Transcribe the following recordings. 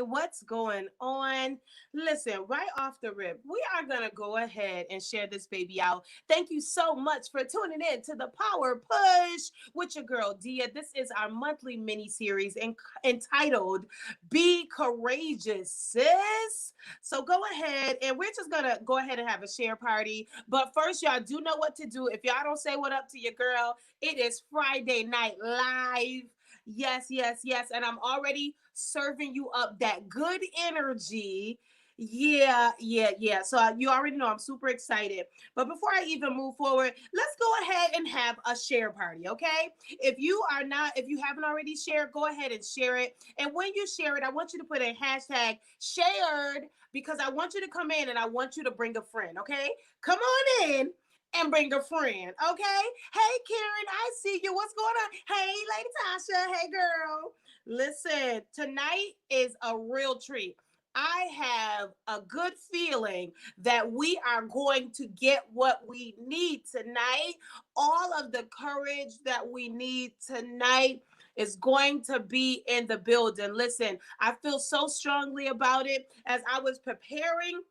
what's going on? Listen, right off the rip, we are going to go ahead and share this baby out. Thank you so much for tuning in to the Power Push with your girl, Dia. This is our monthly mini series entitled Be Courageous, Sis. So go ahead and we're just going to go ahead and have a share party. But first, y'all do know what to do. If y'all don't say what up to your girl, it is Friday Night Live. Yes, yes, yes. And I'm already serving you up that good energy. Yeah, yeah, yeah. So you already know I'm super excited. But before I even move forward, let's go ahead and have a share party, okay? If you haven't already shared, go ahead and share it. And when you share it, I want you to put in hashtag shared because I want you to come in and I want you to bring a friend, okay? Come on in and bring a friend, okay? Hey, Karen, I see you. What's going on? Hey, Lady Tasha. Hey, girl. Listen, tonight is a real treat. I have a good feeling that we are going to get what we need tonight. All of the courage that we need tonight is going to be in the building. Listen, I feel so strongly about it as I was preparing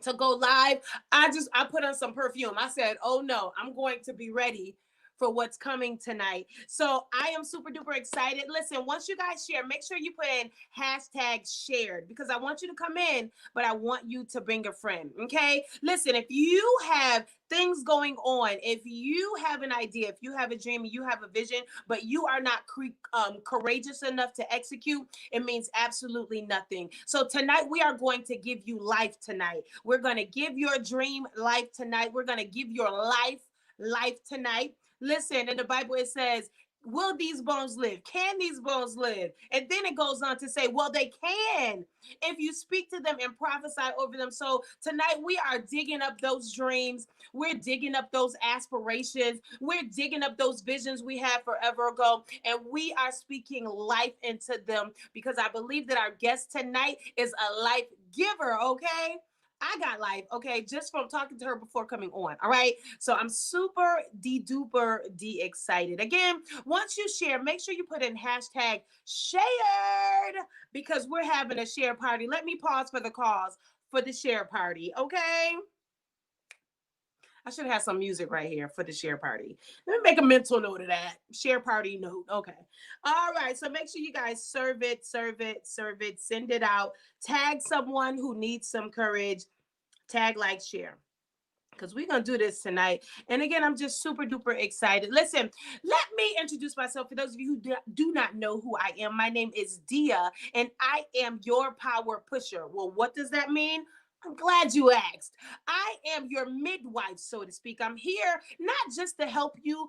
to go live. I put on some perfume. I said, "Oh no, I'm going to be ready for what's coming tonight." So I am super duper excited. Listen, once you guys share, make sure you put in hashtag shared because I want you to come in, but I want you to bring a friend. Okay. Listen, if you have things going on, if you have an idea, if you have a dream, you have a vision, but you are not courageous enough to execute, it means absolutely nothing. So tonight we are going to give you life tonight. We're going to give your dream life tonight. We're going to give your life tonight. Listen, in the Bible it says, will these bones live? Can these bones live? And then it goes on to say, well, they can if you speak to them and prophesy over them. So tonight we are digging up those dreams. We're digging up those aspirations. We're digging up those visions we had forever ago. And we are speaking life into them because I believe that our guest tonight is a life giver, okay? I got life, okay, just from talking to her before coming on. All right. So I'm super duper excited. Again, once you share, make sure you put in hashtag shared because we're having a share party. Let me pause for the cause for the share party. Okay. I should have some music right here for the share party. Let me make a mental note of that. Share party note. Okay. All right. So make sure you guys serve it, send it out. Tag someone who needs some courage. Tag, like, share. Because we're going to do this tonight. And again, I'm just super duper excited. Listen, let me introduce myself. For those of you who do not know who I am, my name is Dia, and I am your power pusher. Well, what does that mean? I'm glad you asked. I am your midwife, so to speak. I'm here not just to help you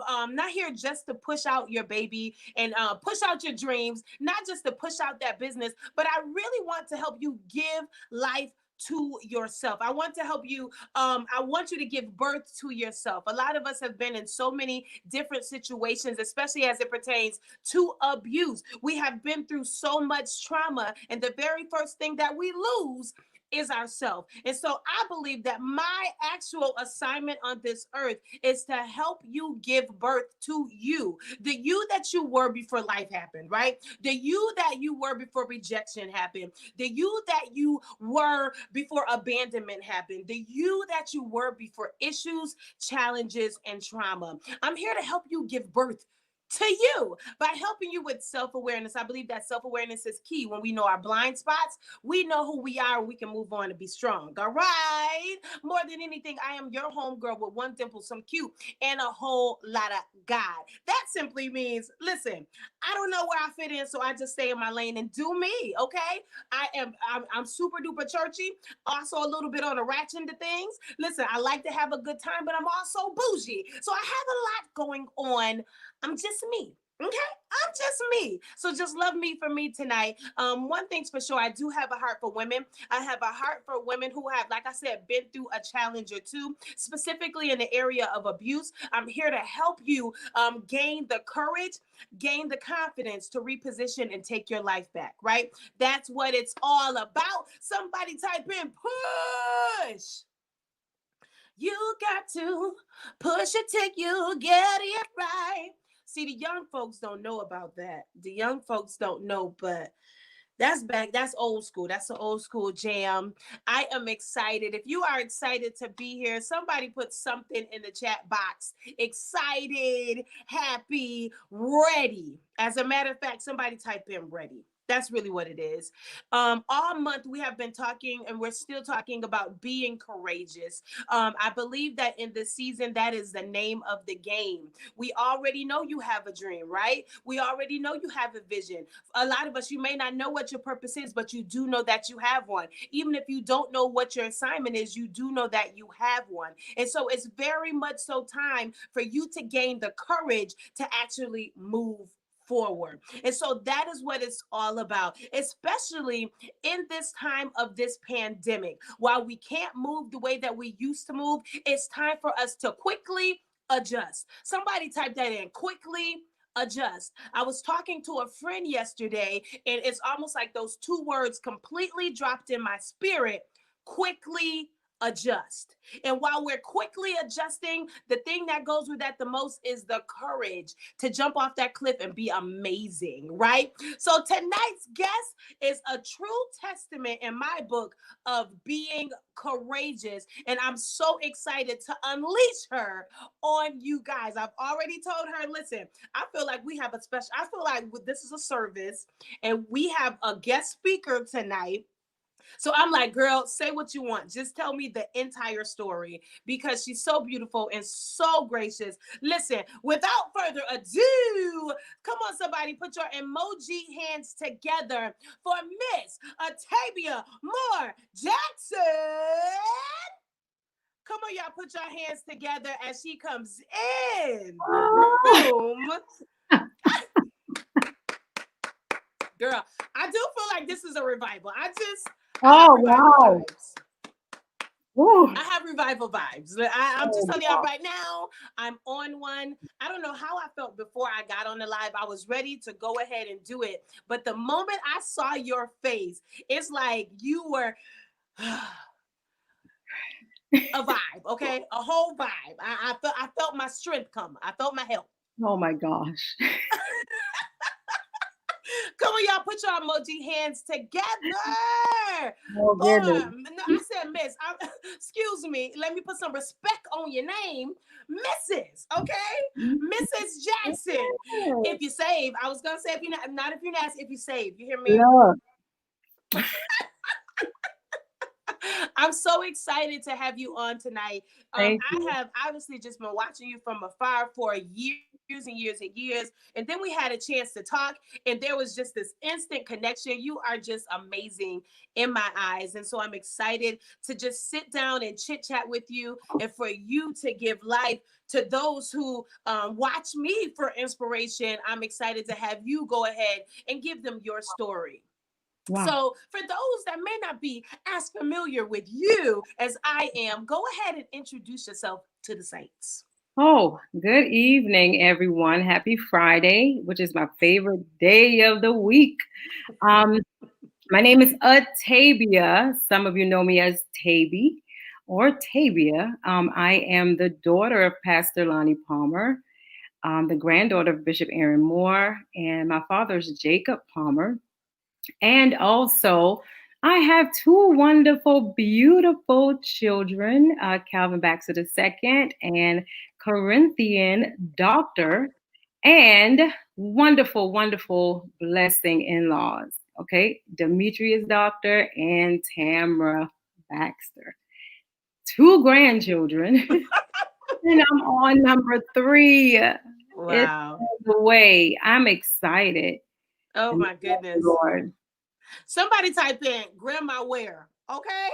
not here just to push out your baby and push out your dreams, not just to push out that business, but I really want to help you give life to yourself. I want to help you. I want you to give birth to yourself. A lot of us have been in so many different situations, especially as it pertains to abuse. We have been through so much trauma, and the very first thing that we lose is ourself. And so I believe that my actual assignment on this earth is to help you give birth to you, the you that you were before life happened, right? The you that you were before rejection happened, the you that you were before abandonment happened, the you that you were before issues, challenges, and trauma. I'm here to help you give birth to you by helping you with self-awareness. I believe that self-awareness is key. When we know our blind spots, we know who we are and we can move on and be strong. All right. More than anything, I am your homegirl with one dimple, some cute, and a whole lot of God. That simply means, listen, I don't know where I fit in, so I just stay in my lane and do me. Okay. I'm super duper churchy, also a little bit on the ratchet to things. Listen, I like to have a good time, but I'm also bougie. So I have a lot going on. I'm just me. Okay, I'm just me. So just love me for me tonight. One thing's for sure, I do have a heart for women. I have a heart for women who have, like I said, been through a challenge or two, specifically in the area of abuse. I'm here to help you gain the courage, gain the confidence to reposition and take your life back, right? That's what it's all about. Somebody type in push. You got to push it till you get it right. See, the young folks don't know about that. The young folks don't know, but That's back. That's old school. That's an old school jam. I am excited. If you are excited to be here, somebody put something in the chat box. Excited, happy, ready. As a matter of fact, somebody type in ready. That's really what it is. All month we have been talking, and we're still talking about being courageous. I believe that in this season, that is the name of the game. We already know you have a dream, right? We already know you have a vision. A lot of us, you may not know what your purpose is, but you do know that you have one. Even if you don't know what your assignment is, you do know that you have one. And so it's very much so time for you to gain the courage to actually move forward. And so that is what it's all about, especially in this time of this pandemic. While we can't move the way that we used to move, it's time for us to quickly adjust. Somebody type that in, quickly adjust. I was talking to a friend yesterday, and it's almost like those two words completely dropped in my spirit: quickly adjust. And while we're quickly adjusting, the thing that goes with that the most is the courage to jump off that cliff and be amazing, right? So tonight's guest is a true testament in my book of being courageous, and I'm so excited to unleash her on you guys. I've already told her, listen, I feel like we have a special, I feel like this is a service and we have a guest speaker tonight. So I'm like, girl, say what you want. Just tell me the entire story, because she's so beautiful and so gracious. Listen, without further ado, come on, somebody, put your emoji hands together for Miss Atabia Moore Jackson. Come on, y'all, put your hands together as she comes in the room. Girl, I do feel like this is a revival. I wow. have revival vibes. I'm just telling y'all right now, I'm on one. I don't know how I felt before I got on the live. I was ready to go ahead and do it. But the moment I saw your face, it's like you were a vibe, okay? A whole vibe. I felt my strength come. I felt my help. Oh my gosh. Come on, y'all, put your emoji hands together. Oh goodness. No, I said Miss. Excuse me. Let me put some respect on your name, Mrs. Okay, Mrs. Jackson. If you save, I was gonna say if you not if you're nasty, if you save. You hear me? Yeah. I'm so excited to have you on tonight. Thank I you. have obviously just been watching you from afar for years and years and years. And then we had a chance to talk, and there was just this instant connection. You are just amazing in my eyes. And so I'm excited to just sit down and chit chat with you, and for you to give life to those who watch me for inspiration. I'm excited to have you go ahead and give them your story. Wow. So, for those that may not be as familiar with you as I am, go ahead and introduce yourself to the Saints. Oh, good evening, everyone. Happy Friday, which is my favorite day of the week. Um, my name is Atabia. Some of you know me as Taby or Tabia. I am the daughter of Pastor Lonnie Palmer, the granddaughter of Bishop Aaron Moore, and my father's Jacob Palmer. And also, I have two wonderful, beautiful children, Calvin Baxter II and Corinthian Doctor, and wonderful, wonderful blessing in laws. Okay, Demetrius Doctor and Tamra Baxter. Two grandchildren, and I'm on number three. It's Wow. the way. I'm excited. Oh And my goodness. Lord. Somebody type in Grandma Where, okay?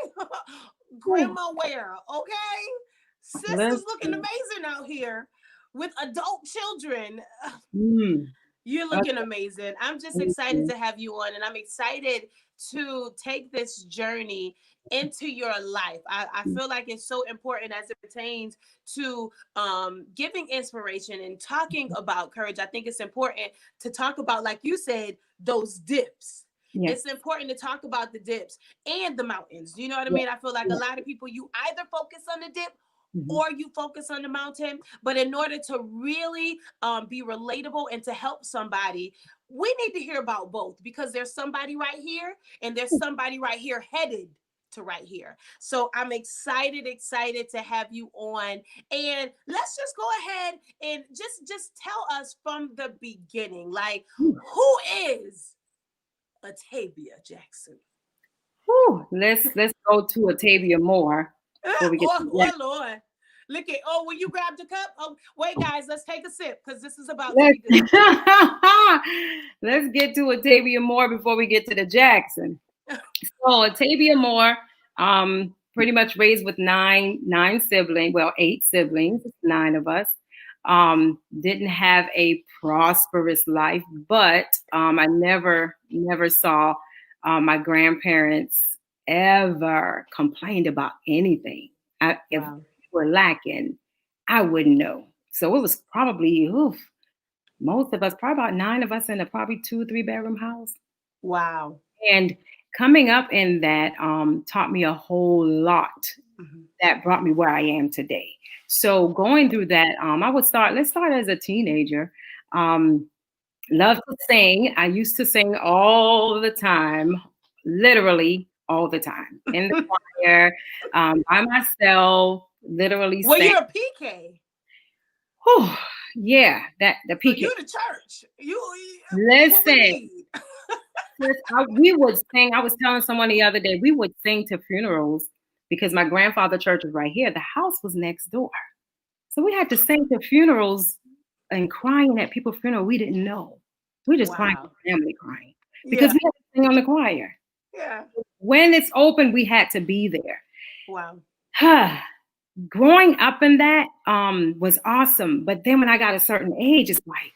Grandma Where, okay? Sister's looking Listen. amazing out here with adult children. Mm, You're okay, looking amazing. I'm just thank excited you. to have you on, and I'm excited to take this journey into your life. I feel like it's so important as it pertains to giving inspiration and talking about courage. I think it's important to talk about, like you said, those dips. Yes. It's important to talk about the dips and the mountains. You know what I Yes. mean? I feel like a Yes. lot of people, you either focus on the dip Mhm. or you focus on the mountain. But in order to really be relatable and to help somebody, we need to hear about both because there's somebody right here and there's somebody right here headed to right here. So I'm excited to have you on. And let's just go ahead and just tell us from the beginning, like, who is Atabia Jackson? Whew, let's go to Atabia more before we get to Oh, that. oh Lord. Look at, oh, when you grabbed the cup. Oh, wait, guys, let's take a sip because this is about to Let's be good. let's get to Atabia Moore before we get to the Jackson. So Atabia Moore, pretty much raised with nine siblings, well, 8 siblings, 9 of us. Didn't have a prosperous life, but I never saw my grandparents ever complained about anything. If Wow. we were lacking, I wouldn't know. So it was probably most of us, probably about 9 of us in a probably 2 or 3 bedroom house. Wow. And coming up in that taught me a whole lot Mhm. that brought me where I am today. So going through that, let's start as a teenager. Um, love to sing. I used to sing all the time, literally all the time in the choir, by myself, literally Well, sang. you're a PK. Whew, yeah, that the So PK. you the church. What we Listen, need. sis, we would sing. I was telling someone the other day, we would sing to funerals because my grandfather's church was right here. The house was next door. So we had to sing to funerals and crying at people's funeral we didn't know. We just crying Wow. for family crying because Yeah. we had to sing on the choir. Yeah. When it's open, we had to be Wow. there. Growing up in that was awesome. But then when I got a certain age, it's like,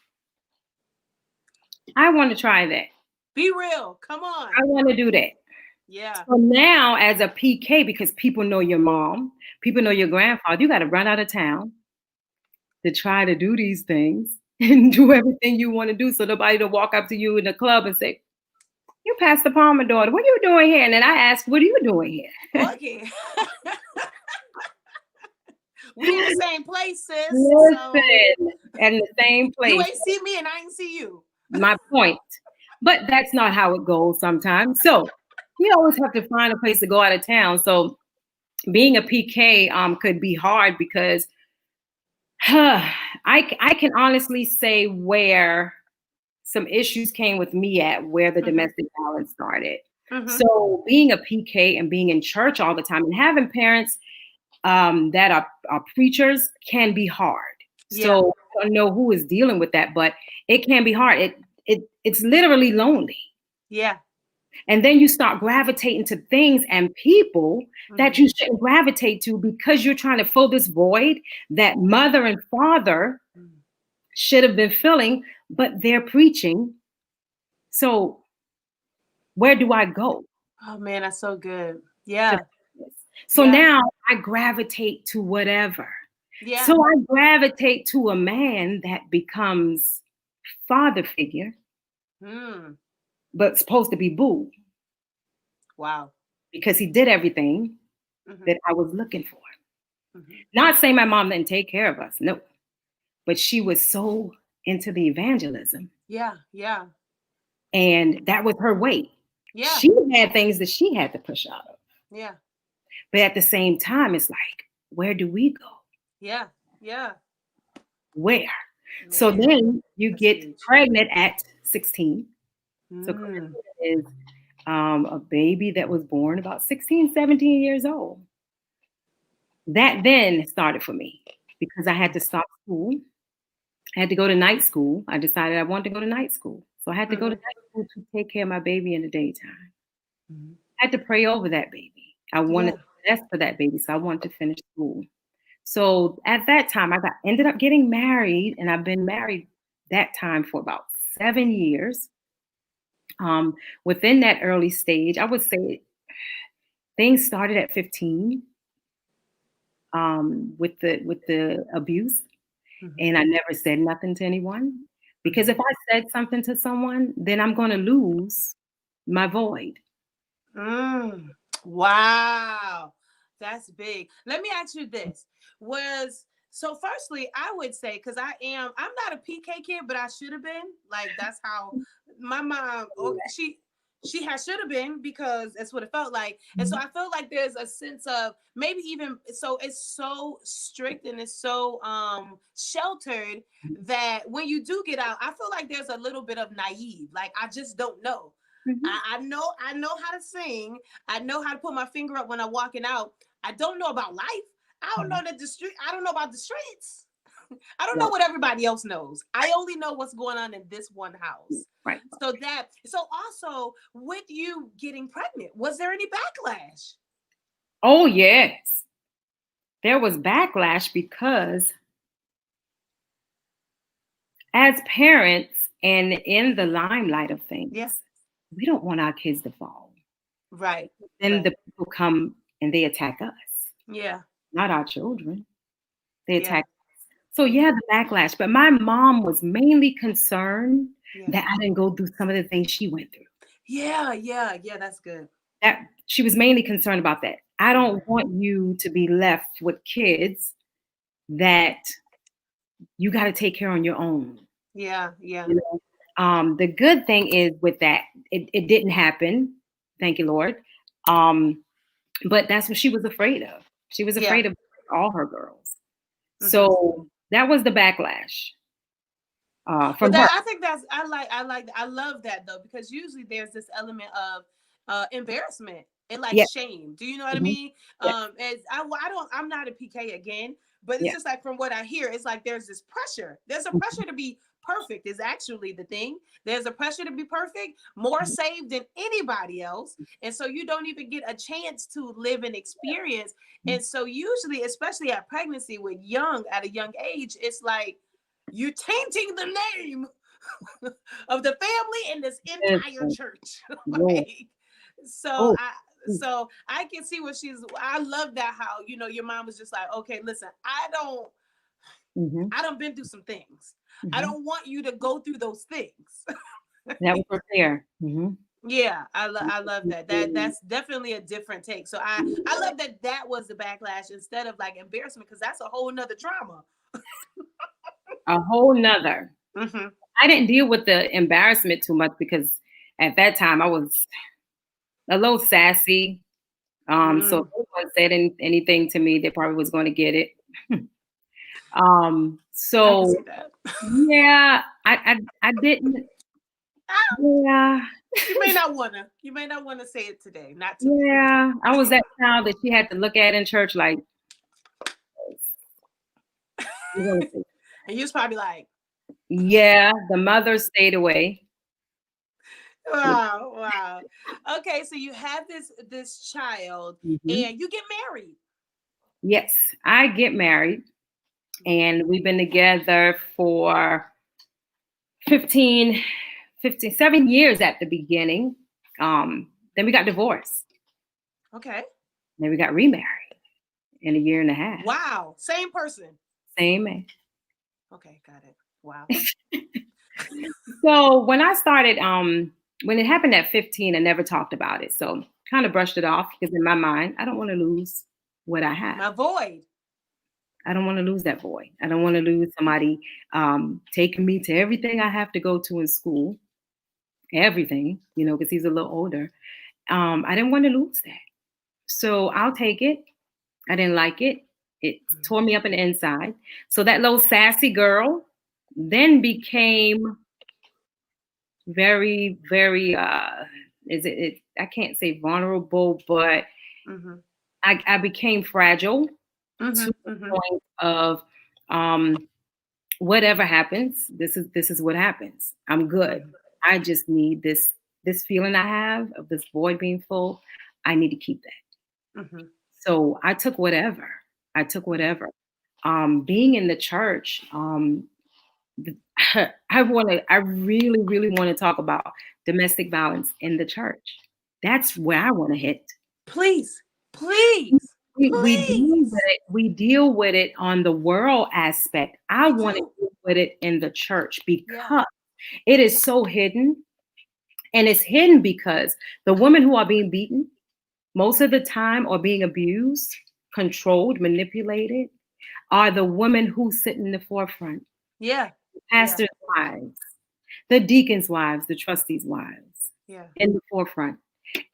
I want to try that. Be real. Come I on. want to do that. Yeah. So now, as a PK, because people know your mom, people know your grandfather, you got to run out of town to try to do these things and do everything you want to do. So nobody to walk up to you in the club and say, "You Pastor Palmer daughter, what are you doing here?" And then I ask, "What are you doing here?" Okay. We in the same place, sis. So Listen, in the same you place. ain't see me and I ain't see you. My point. But that's not how it goes sometimes. So you always have to find a place to go out of town. So being a PK could be hard because I can honestly say where some issues came with me at where the Hmm. domestic violence started. Hmm. So being a PK and being in church all the time and having parents that are preachers can be hard. Yeah. So I don't know who is dealing with that, but it can be hard. It's literally lonely. Yeah. And then you start gravitating to things and people that Hmm. you shouldn't gravitate to because you're trying to fill this void that mother and father should have been filling, but they're preaching. So where do I go Oh man, that's so good. to Yeah. this? So Yeah. now I gravitate to whatever. Yeah. So I gravitate to a man that becomes father figure, Mm. but supposed to be boo Wow. because he did everything Hmm. that I was looking for. Hmm. Not saying my mom didn't take care of us, no, but she was so into the evangelism, Yeah. Yeah. and that was her way. Yeah. She had things that she had to push out of, Yeah. but at the same time, it's like, where do we go? Yeah. Yeah. Where? So Man, then you that's get huge. pregnant at 16. So Mm. Christina is a baby that was born about 16, 17 years old. That then started for me because I had to stop school. I had to go to night school. I decided I wanted to go to night school. So I had to go to Hmm. night school to take care of my baby in the daytime. Hmm. I had to pray over that baby. I wanted Yeah. the best for that baby. So I wanted to finish school. So at that time, ended up getting married, and I've been married that time for about 7 years. Within that early stage, I would say things started at 15 with the abuse, Hmm. and I never said nothing to anyone because Hmm. if I said something to someone, then I'm going to lose my void. Mm. Wow. That's big. Let me ask you this. Was so firstly, I would say, because I'm not a PK kid, but I should have been. Like that's how my mom, okay, she had should have been, because that's what it felt like. And so Mhm. I feel like there's a sense of maybe even so it's so strict and it's so sheltered that when you do get out, I feel like there's a little bit of naive. Like I just don't know. Mhm. I know how to sing. I know how to put my finger up when I'm walking out. I don't know about life. I don't know Mhm. that the street. I don't know about the streets. I don't know Right. what everybody else knows. I only know what's going on in this one house. Right. So also with you getting pregnant, was there any backlash? Oh yes, there was backlash because as parents and in the limelight of Yeah. things, we don't want our kids to fall. Right. Then Right. the people come and they attack us, Yeah. not our children. They Yeah. attack. So Yeah. yeah, the backlash. But my mom was mainly concerned Yeah. that I didn't go through some of the things she went through. Yeah. Yeah. Yeah. That's good. That she was mainly concerned about that. I Hmm. don't want you to be left with kids that you got to take care on your own. Yeah. Yeah. You know? The good thing is with that, it didn't happen. Thank you, Lord. Um, but that's what she was afraid of. She was Yeah. afraid of all her girls. Hmm. So that was the backlash Well, from her. that I think that's I love that though, because usually there's this element of embarrassment and like Yeah. shame. Do you know what I Mhm. mean? Yes. As I don't I'm not a PK again, but it's Yeah. just like from what I hear, it's like there's this pressure. There's a Mhm. pressure to be perfect is actually the thing. There's a pressure to be perfect, more saved than anybody else, and so you don't even get a chance to live and experience. Mhm. And so usually, especially at pregnancy with young at a young age, it's like you're tainting the name of the family and this Yes, entire church. Lord. Like, so Oh. I so I can see what she's I love that how your mom was just like, okay, listen, Mm-hmm. I don't been through some things. I Mm-hmm. don't want you to go through those things. That was her fear. Mm-hmm. Yeah, I love that. That's definitely a different take. So I love that that was the backlash instead of like embarrassment, because that's a whole nother trauma. A whole nother. Hmm. I didn't deal with the embarrassment too much because at that time I was a little sassy. So if Mm, anyone said anything to me, they probably was going to get it. I can So see that. yeah, I didn't. Yeah, You may not wanna. You may not want to say it today. Not to me. yeah. I was that child that she had to look at in church like, you're gonna see. And you was probably like, Yeah, the mother stayed away. wow, wow. Okay, so you have this child Mhm. and you get married. Yes, I get married, and we've been together for 15, 7 years at the beginning. Then we got divorced. Okay. Then we got remarried in a year and a half. Wow. Same person. Same man. Okay, got it. Wow. So when it happened at 15, I never talked about it. So kind of brushed it off because in my mind, I don't want to lose what I have. My void. I don't want to lose that boy. I don't want to lose somebody taking me to everything I have to go to in school, everything, because he's a little older. I didn't want to lose that. So I'll take it. I didn't like it. It tore me up in the inside. So that little sassy girl then became very, very I can't say vulnerable, but Mm-hmm. I became fragile to Mm-hmm. the Mm-hmm. point of um whatever happens, this is what happens. I'm good. Mm-hmm. I just need this feeling I have of this void being full. I need to keep that. Mm-hmm. So I took whatever. I took Mm-hmm. whatever. Being in the church, I really, really want to talk about domestic violence in the church. That's where I want to hit. Please, please, We deal with please. it. We deal with it on the world aspect. I We want to do. deal with it in the church Yeah. because it is so hidden, and it's hidden because the women who are being beaten most of the time or being abused, controlled, manipulated are the women who sit in the forefront, Yeah. Yeah. pastors' wives, the deacons' wives, the trustees' wives Yeah. in the forefront.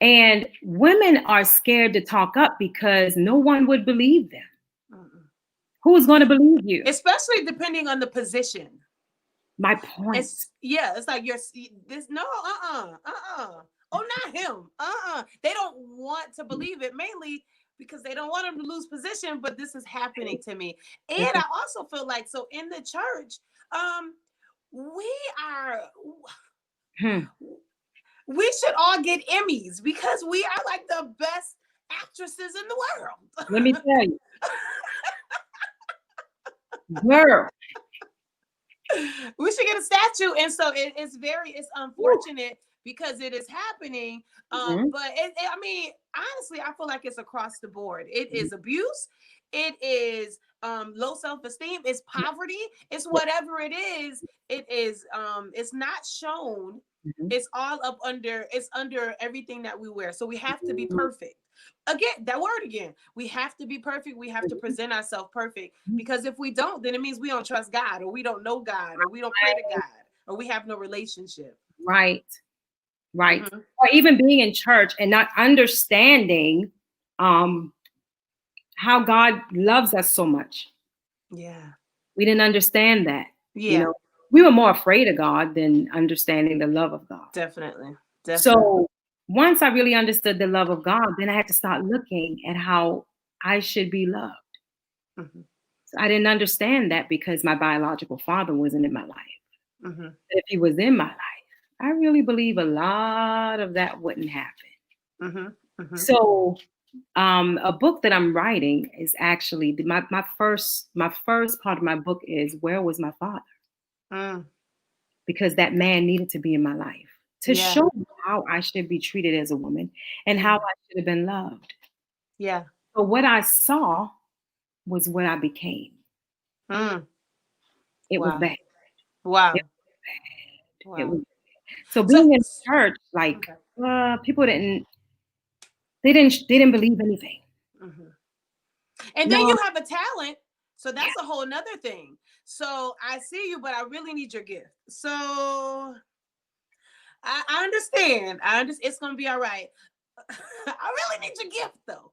And women are scared to talk up because no one would believe them. Mm-mm. Who's going to believe you? Especially depending on the position. My point. It's like you're this no oh not him they don't want to believe it, mainly because they don't want him to lose position, but this is happening to me. And I also feel like, so in the church, we are Hmm. we should all get Emmys because we are like the best actresses in the world. Let me tell you, girl. We should get a statue. And so it's unfortunate because it is happening. Mhm. But I mean, honestly, I feel like it's across the board. It is abuse. It is low self-esteem. It's poverty. It's whatever it is. It is it's not shown. Mhm. It's all up under, it's under everything that we wear. So we have to be perfect. Again, that word again. We have to be perfect. We have to present ourselves perfect, because if we don't, then it means we don't trust God, or we don't know God, or we don't pray to God, or we have no relationship. Right, right. Mm-hmm. Or even being in church and not understanding um, how God loves us so much. Yeah. We didn't understand that. You Yeah. know, we were more afraid of God than understanding the love of God. Definitely. Definitely. So once I really understood the love of God, then I had to start looking at how I should be loved. Mm-hmm. So I didn't understand that because my biological father wasn't in my life. Mm-hmm. But if he was in my life, I really believe a lot of that wouldn't happen. Mm-hmm. Mm-hmm. So a book that I'm writing is actually my first part of my book is where was my father? Mm. Because that man needed to be in my life to Yeah. show me how I should be treated as a woman and how Yeah. I should have been loved. Yeah. But what I saw was what I became. Mm. It was Wow. bad. It, Wow. it Wow. was so So being in church, like okay. people they didn't believe anything. Mm-hmm. And then No, you have a talent. So yeah, that's a whole nother thing. So I see you, but I really need your gift. So I understand. I understand. It's gonna be all right. I really need your gift though.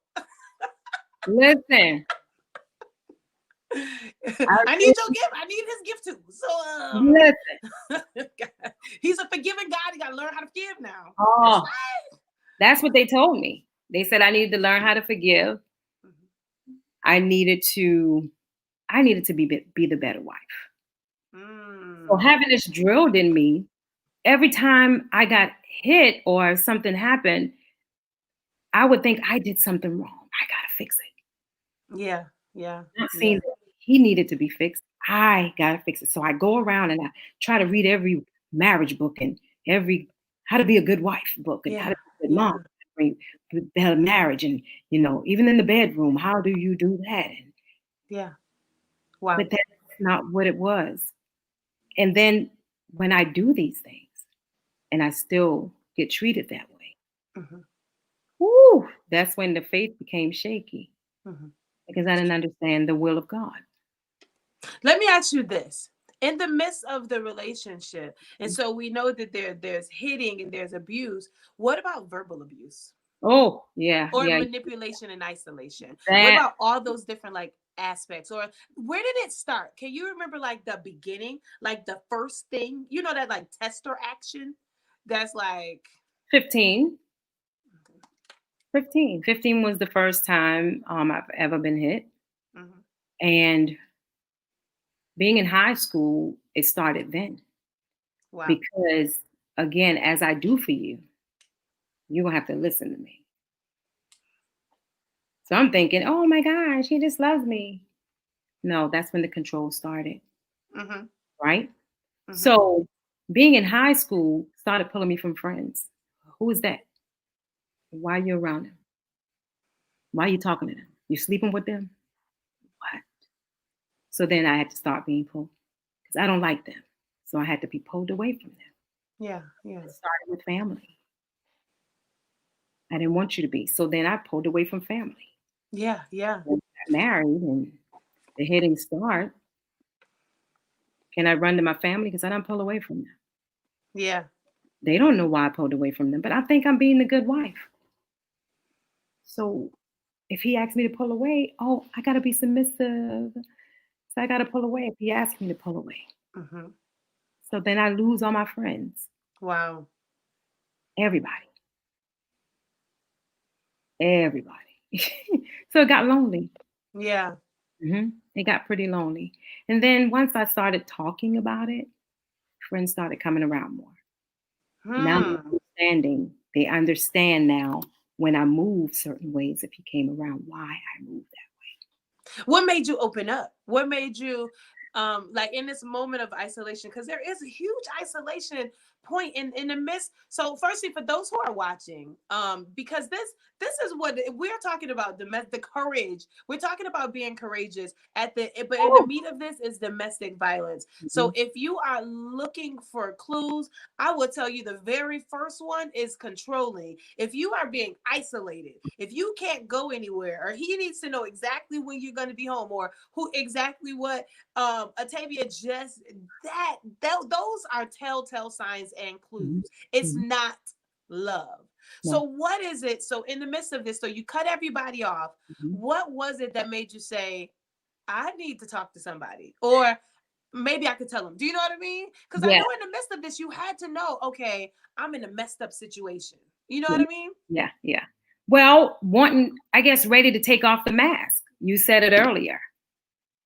listen, I I need your really, gift. I need his gift too. listen. He's a forgiving God. He gotta learn how to forgive now. That's Oh, right. that's what they told me. They said I needed to learn how to forgive. I needed to I needed to be the better wife. So Mm. having this drilled in me, every time I got hit or something happened, I would think I did something wrong. I gotta fix it. Yeah, yeah, Not yeah, seeing that he needed to be fixed. I gotta fix it. So I go around and I try to read every marriage book and every how to be a good wife book and how yeah, to be a good mom, yeah, bring better marriage and even in the bedroom, how do you do that? yeah. Wow. But that's not what it was. And then when I do these things and I still get treated that way, Hmm. whoo, that's when the faith became shaky Hmm. because I didn't understand the will of God. Let me ask you this. In the midst of the relationship, and so we know that there's hitting and there's abuse. What about verbal abuse Oh, yeah, or yeah. manipulation and isolation? What That about all those different like aspects? Or where did it start? Can you remember like the beginning, like the first thing? You know that like tester action. That's like 15, 15 was the first time I've ever been hit. mm-hmm. And being in high school, it started then. Wow. Because again, as I do for you, you're going to have to listen to me. So I'm thinking, oh my gosh, he just loves me. No, that's when the control started, Mm-hmm. right? Mm-hmm. So being in high school started pulling me from friends. Who is that? Why are you around them? Why are you talking to them? You sleeping with them? What? So then I had to start being pulled because I don't like them. So I had to be pulled away from them. Yeah. Yeah. It started with family. I didn't want you to be. So then I pulled away from family. Yeah. Yeah. When I got married and the hitting start, can I run to my family? Because I don't pull away from them. Yeah. They don't know why I pulled away from them, but I think I'm being a good wife. So if he asks me to pull away, oh, I got to be submissive. So I got to pull away if he asks me to pull away. Hmm. So then I lose all my friends, Wow. everybody, everybody. So it got lonely. Yeah. It got pretty lonely. And then once I started talking about it, friends started coming around more. Now Hmm. they're understanding. They understand now when I move certain ways if he came around, why I moved What made you open up? What made you like in this moment of isolation? Because there is a huge isolation point in the midst. So firstly, for those who are watching, because this is what we're talking about, the courage. We're talking about being courageous at the but in the that meat of this is domestic violence. way. So if you are looking for clues, I will tell you the very first one is controlling. If you are being isolated, if you can't go anywhere, or he needs to know exactly when you're going to be home, or who exactly what Atabia just those are telltale signs and clues. It's Mhm. not love. So No. what is it? So in the midst of this, so you cut everybody off. Mhm. What was it that made you say, I need to talk to somebody? Or maybe I could tell him. Do you know what I mean? Because I Yeah. know in the midst of this, you had to know, okay, I'm in a messed up situation. You know what Yeah. I mean? Yeah. Yeah. Well, wanting, I guess, ready to take off the mask. You said it earlier.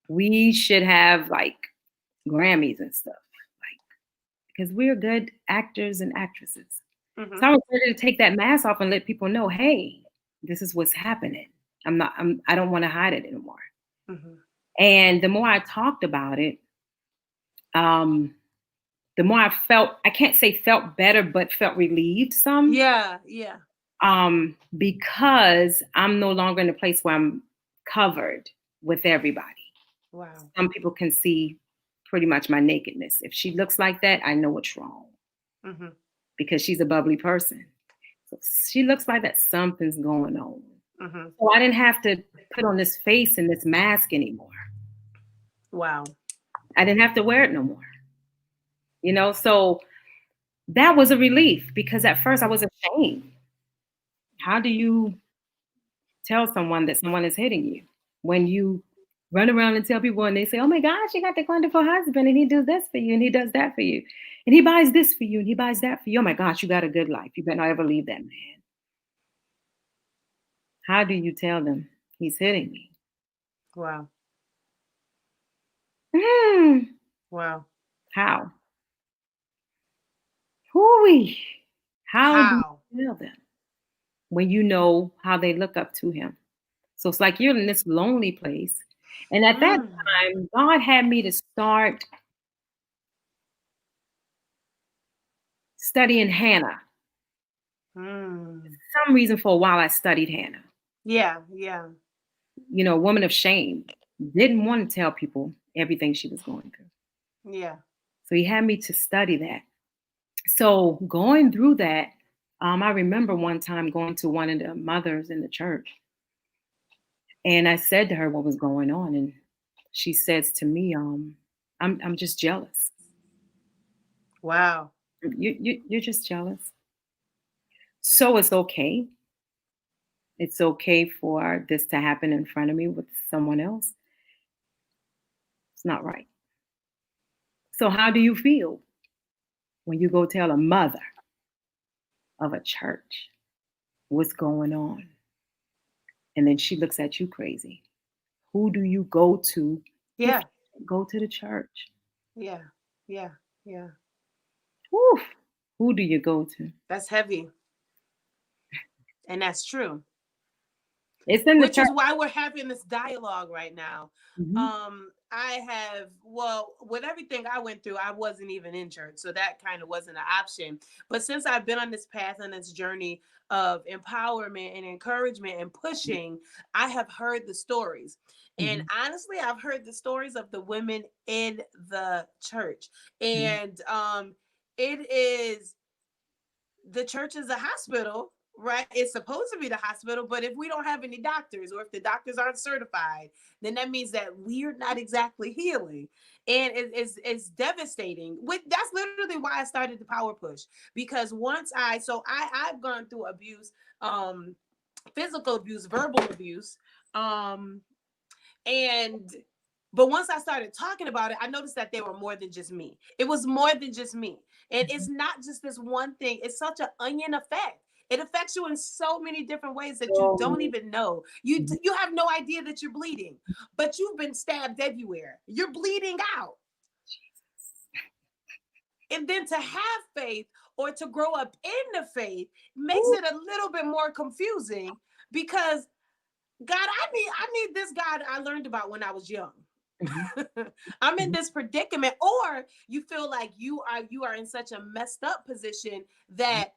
We should have like Grammys and stuff, like because we're good actors and actresses. Mm-hmm. So I was ready to take that mask off and let people know, hey, this is what's happening. I don't want to hide it anymore. Mm-hmm. And the more I talked about it, um, the more I felt, I can't say felt better, but felt relieved some. Yeah, yeah. Because I'm no longer in a place where I'm covered with everybody. Wow. Some people can see pretty much my nakedness. If she looks like that, I know what's wrong Mm-hmm. because she's a bubbly person. So she looks like that, something's going on. Mm-hmm. So I didn't have to put on this face and this mask anymore. Wow. I didn't have to wear it no more. So that was a relief because at first I was ashamed. How do you tell someone that someone is hitting you when you run around and tell people and they say, oh my gosh, you got the wonderful husband and he does this for you and he does that for you and he buys this for you and he buys that for you. Oh my gosh, you got a good life. You better not ever leave that man. How do you tell them he's hitting me? Wow. Hmm. Wow. How? Who? How do How? you tell them when you know how they look up to him? So it's like you're in this lonely place. And at that Mm. time, God had me to start studying Hannah. Mm. Some reason for a while I studied Hannah. Yeah, yeah, Woman of shame, didn't want to tell people everything she was going through. yeah. So he had me to study that. So going through that, I remember one time going to one of the mothers in the church, and I said to her what was going on, and she says to me, I'm just jealous. Wow. You're just jealous. So it's okay. It's okay for this to happen in front of me with someone else. It's not right. So how do you feel when you go tell a mother of a church what's going on? And then she looks at you crazy. Who do you go to if Yeah, you go to the church? yeah, yeah, yeah. Whew, who do you go to? That's heavy. And that's true. It's in the Which church. is why we're having this dialogue right now. Hmm. I have, well, with everything I went through, I wasn't even in church, so that kind of wasn't an option. But since I've been on this path and this journey of empowerment and encouragement and pushing, I have heard the stories. And Hmm. honestly, I've heard the stories of the women in the church. Hmm. And it is, the church is a hospital right? It's supposed to be the hospital, but if we don't have any doctors or if the doctors aren't certified, then that means that we're not exactly healing. And it's devastating. That's literally why I started the Power Push. Because I've gone through abuse, um, physical abuse, verbal abuse, um, and but once I started talking about it, I noticed that they were more than just me. It was more than just me. And it's not just this one thing. It's such an onion effect. It affects you in so many different ways that you don't So, even know. You have no idea that you're bleeding, but you've been stabbed everywhere. You're bleeding out. And then to have faith or to grow up in the faith makes ooh, it a little bit more confusing because God, I need this God I learned about when I was young. mhm, I'm in mhm. this predicament, or you feel like you are in such a messed up position that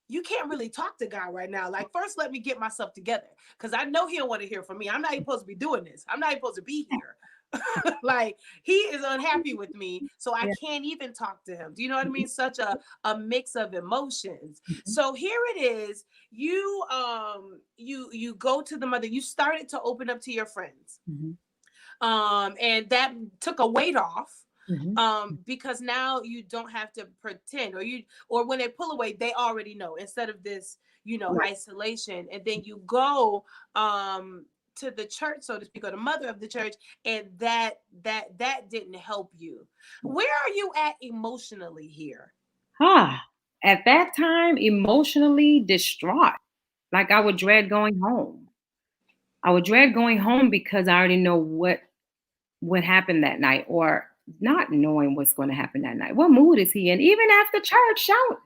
you can't really talk to God right now. Like, first, let me get myself together because I know He don't want to hear from me. I'm not even supposed to be doing this. I'm not even supposed to be here. Like, He is unhappy with me, so I Yeah. can't even talk to Him. Do you know what I mean? Such a mix of emotions. Mhm, So here it is. You go to the mother. You started to open up to your friends, mhm, and that took a weight off, mhm. because now you don't have to pretend, or when they pull away they already know, instead of this, Right. isolation. And then you go, to the church, so to speak, or the mother of the church, and that didn't help you. Where are you at emotionally here? Ah, at that time, emotionally distraught. Like I would dread going home. I would dread going home because I already know what happened that night, or not knowing what's going to happen that night. What mood is he in? Even after church, shout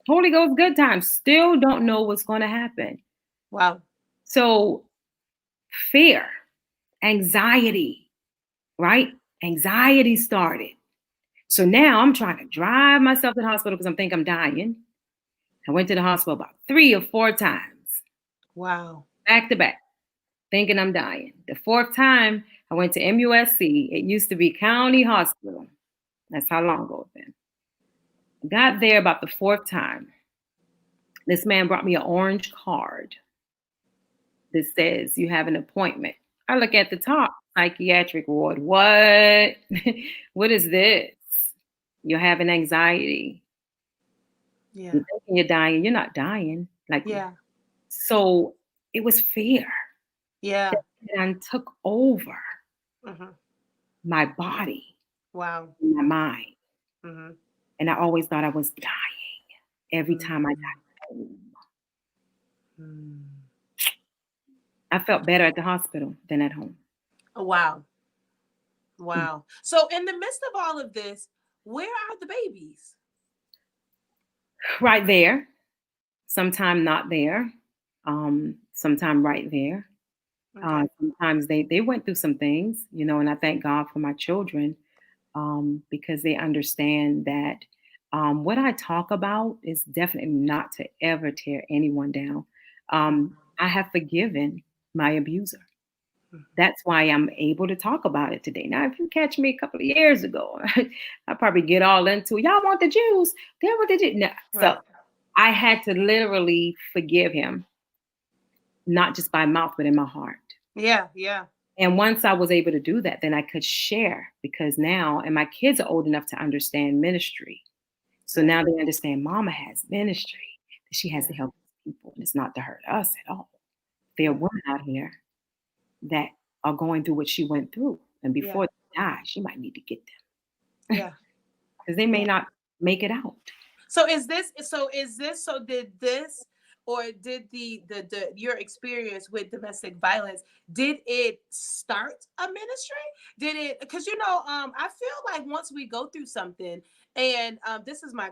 Holy Ghost good times. Still don't know what's going to happen. Wow. So fear, anxiety, right? Anxiety started. So now I'm trying to drive myself to the hospital because I think I'm dying. I went to the hospital about 3 or 4 times, Wow. back to back, thinking I'm dying. The fourth time, I went to MUSC. It used to be County Hospital. That's how long ago it's been. Got there about the fourth time. This man brought me an orange card that says you have an appointment. I look at the top, psychiatric ward. What? What is this? You're having anxiety. Yeah. You're thinking you're dying. You're not dying. Like, Yeah. so it was fear Yeah. that then took over Hmm. my body, Wow. my mind. Hmm. And I always thought I was dying every time I Hmm. got home. Hmm. I felt better at the hospital than at home. Wow. Wow. So in the midst of all of this, where are the babies? Right there, sometime not there, sometime right there. Okay. Sometimes they went through some things, and I thank God for my children, because they understand that, what I talk about is definitely not to ever tear anyone down. I have forgiven my abuser. That's why I'm able to talk about it today. Now, if you catch me a couple of years ago, I probably get all into y'all want the Jews, they want the Jews. No. So Right. I had to literally forgive him, not just by mouth, but in my heart. Yeah. Yeah. And once I was able to do that, then I could share because now, and my kids are old enough to understand ministry. So Right. now they understand mama has ministry, that she has Yeah. to help people. And it's not to hurt us at all. There are Yeah. women out here that are going through what she went through. And Yeah. before they die, she might need to get them Yeah. because they may Yeah. not make it out. So did this, or did the your experience with domestic violence, did it start a ministry? Did it, because I feel like once we go through something, and this is my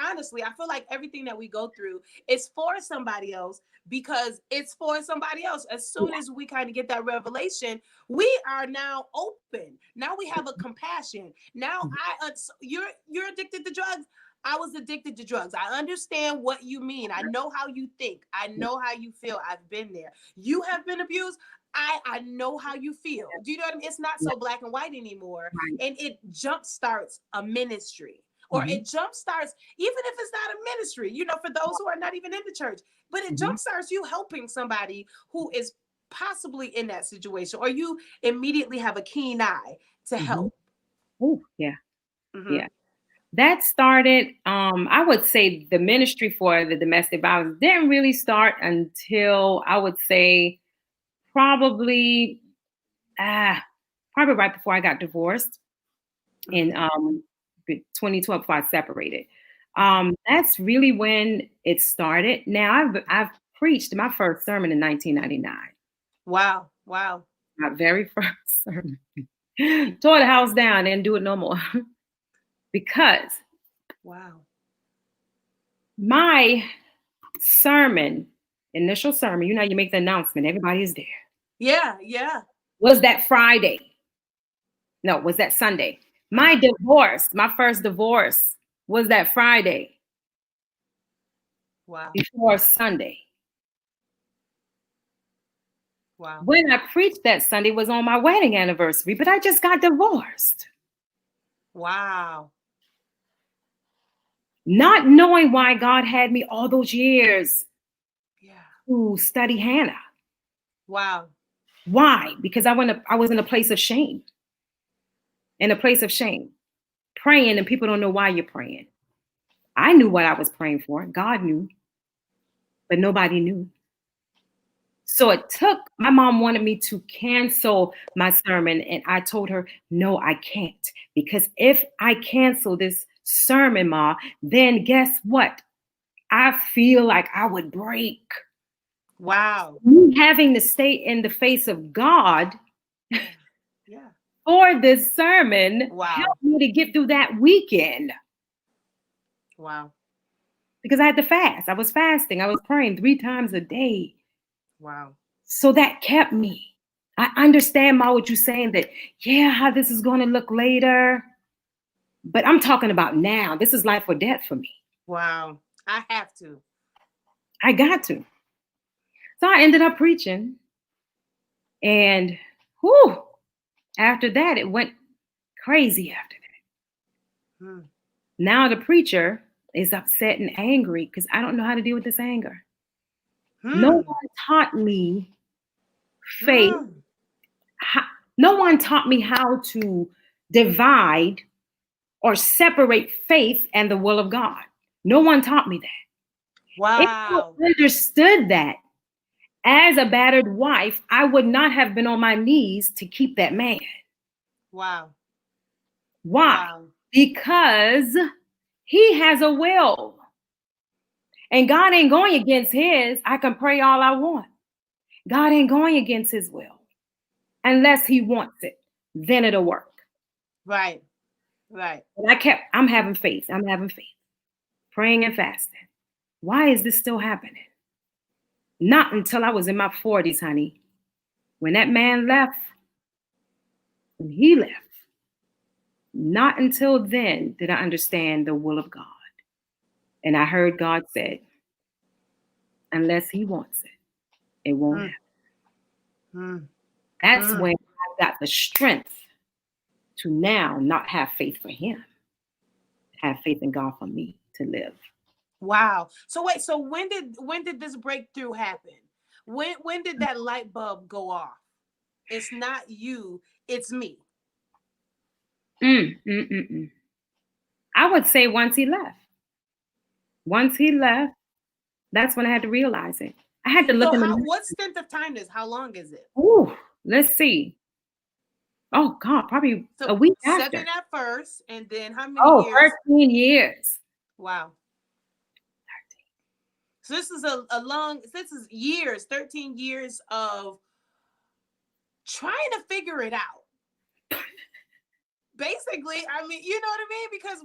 honestly, I feel like everything that we go through is for somebody else, because it's for somebody else. As soon Yeah. as we kind of get that revelation, we are now open. Now we have a compassion. Now you're addicted to drugs. I was addicted to drugs. I understand what you mean. I know how you think. I know how you feel. I've been there. You have been abused. I know how you feel. Do you know what I mean? It's not Yeah. so black and white anymore. Right. And it jump starts a ministry. or Mm-hmm. it jumpstarts, even if it's not a ministry, for those who are not even in the church, but it Mm-hmm. jumpstarts you helping somebody who is possibly in that situation, or you immediately have a keen eye to Mm-hmm. help. Oh, yeah. Mm-hmm. Yeah. That started, I would say the ministry for the domestic violence didn't really start until I would say probably, probably right before I got divorced in Mm-hmm. 2012 before I separated. That's really when it started. Now I've preached my first sermon in 1999. Wow. Wow. My very first sermon. Tore the house down and do it no more because Wow. my sermon, initial sermon, you make the announcement, everybody is there. Yeah. Yeah. Was that Friday? No, was that Sunday? My Uh-huh. divorce, my first divorce, was that Friday Wow. before Sunday. Wow. When I preached that Sunday was on my wedding anniversary, but I just got divorced. Wow. Not knowing why God had me all those years Yeah. to study Hannah. Wow. Why? Because I was in a place of shame. In a place of shame. Praying and people don't know why you're praying. I knew what I was praying for. God knew, but nobody knew. So it took, my mom wanted me to cancel my sermon. And I told her, no, I can't. Because if I cancel this sermon, Ma, then guess what? I feel like I would break. Wow. Me having to stay in the face of God Yeah. Yeah. for this sermon Wow. helped me to get through that weekend Wow. because I had to fast. I was fasting. I was praying 3 times a day. Wow. So that kept me. I understand, Ma, what you're saying that, yeah, how this is going to look later. But I'm talking about now. This is life or death for me. Wow. I have to. I got to. So I ended up preaching. And whew, after that, it went crazy after that. Hmm. Now the preacher is upset and angry because I don't know how to deal with this anger. No Hmm. one taught me faith. Hmm. How, no one taught me how to divide or separate faith and the will of God. No one taught me that. If Wow. I understood that as a battered wife, I would not have been on my knees to keep that man. Wow. Why? Wow. Because he has a will. And God ain't going against his. I can pray all I want. God ain't going against his will unless he wants it. Then it'll work. Right. Right. And I'm having faith. I'm having faith. Praying and fasting. Why is this still happening? Not until I was in my 40s, honey. When that man left, when he left, not until then did I understand the will of God. And I heard God said, unless he wants it, it won't Hmm. happen. Hmm. That's Hmm. when I got the strength to now not have faith for him, have faith in God for me to live. Wow. So wait, so when did this breakthrough happen? When did that light bulb go off? It's not you, it's me. Mm, mm, mm, mm. I would say once he left. Once he left, that's when I had to realize it. I had to look So in the how mirror. what stint of time is how long is it? Ooh, let's see. Oh God, probably So a week after. 7 at first, and then how many Oh, years? 13 years. Wow. So this is a long, this is years, 13 years of trying to figure it out. Basically, I mean, you know what I mean? Because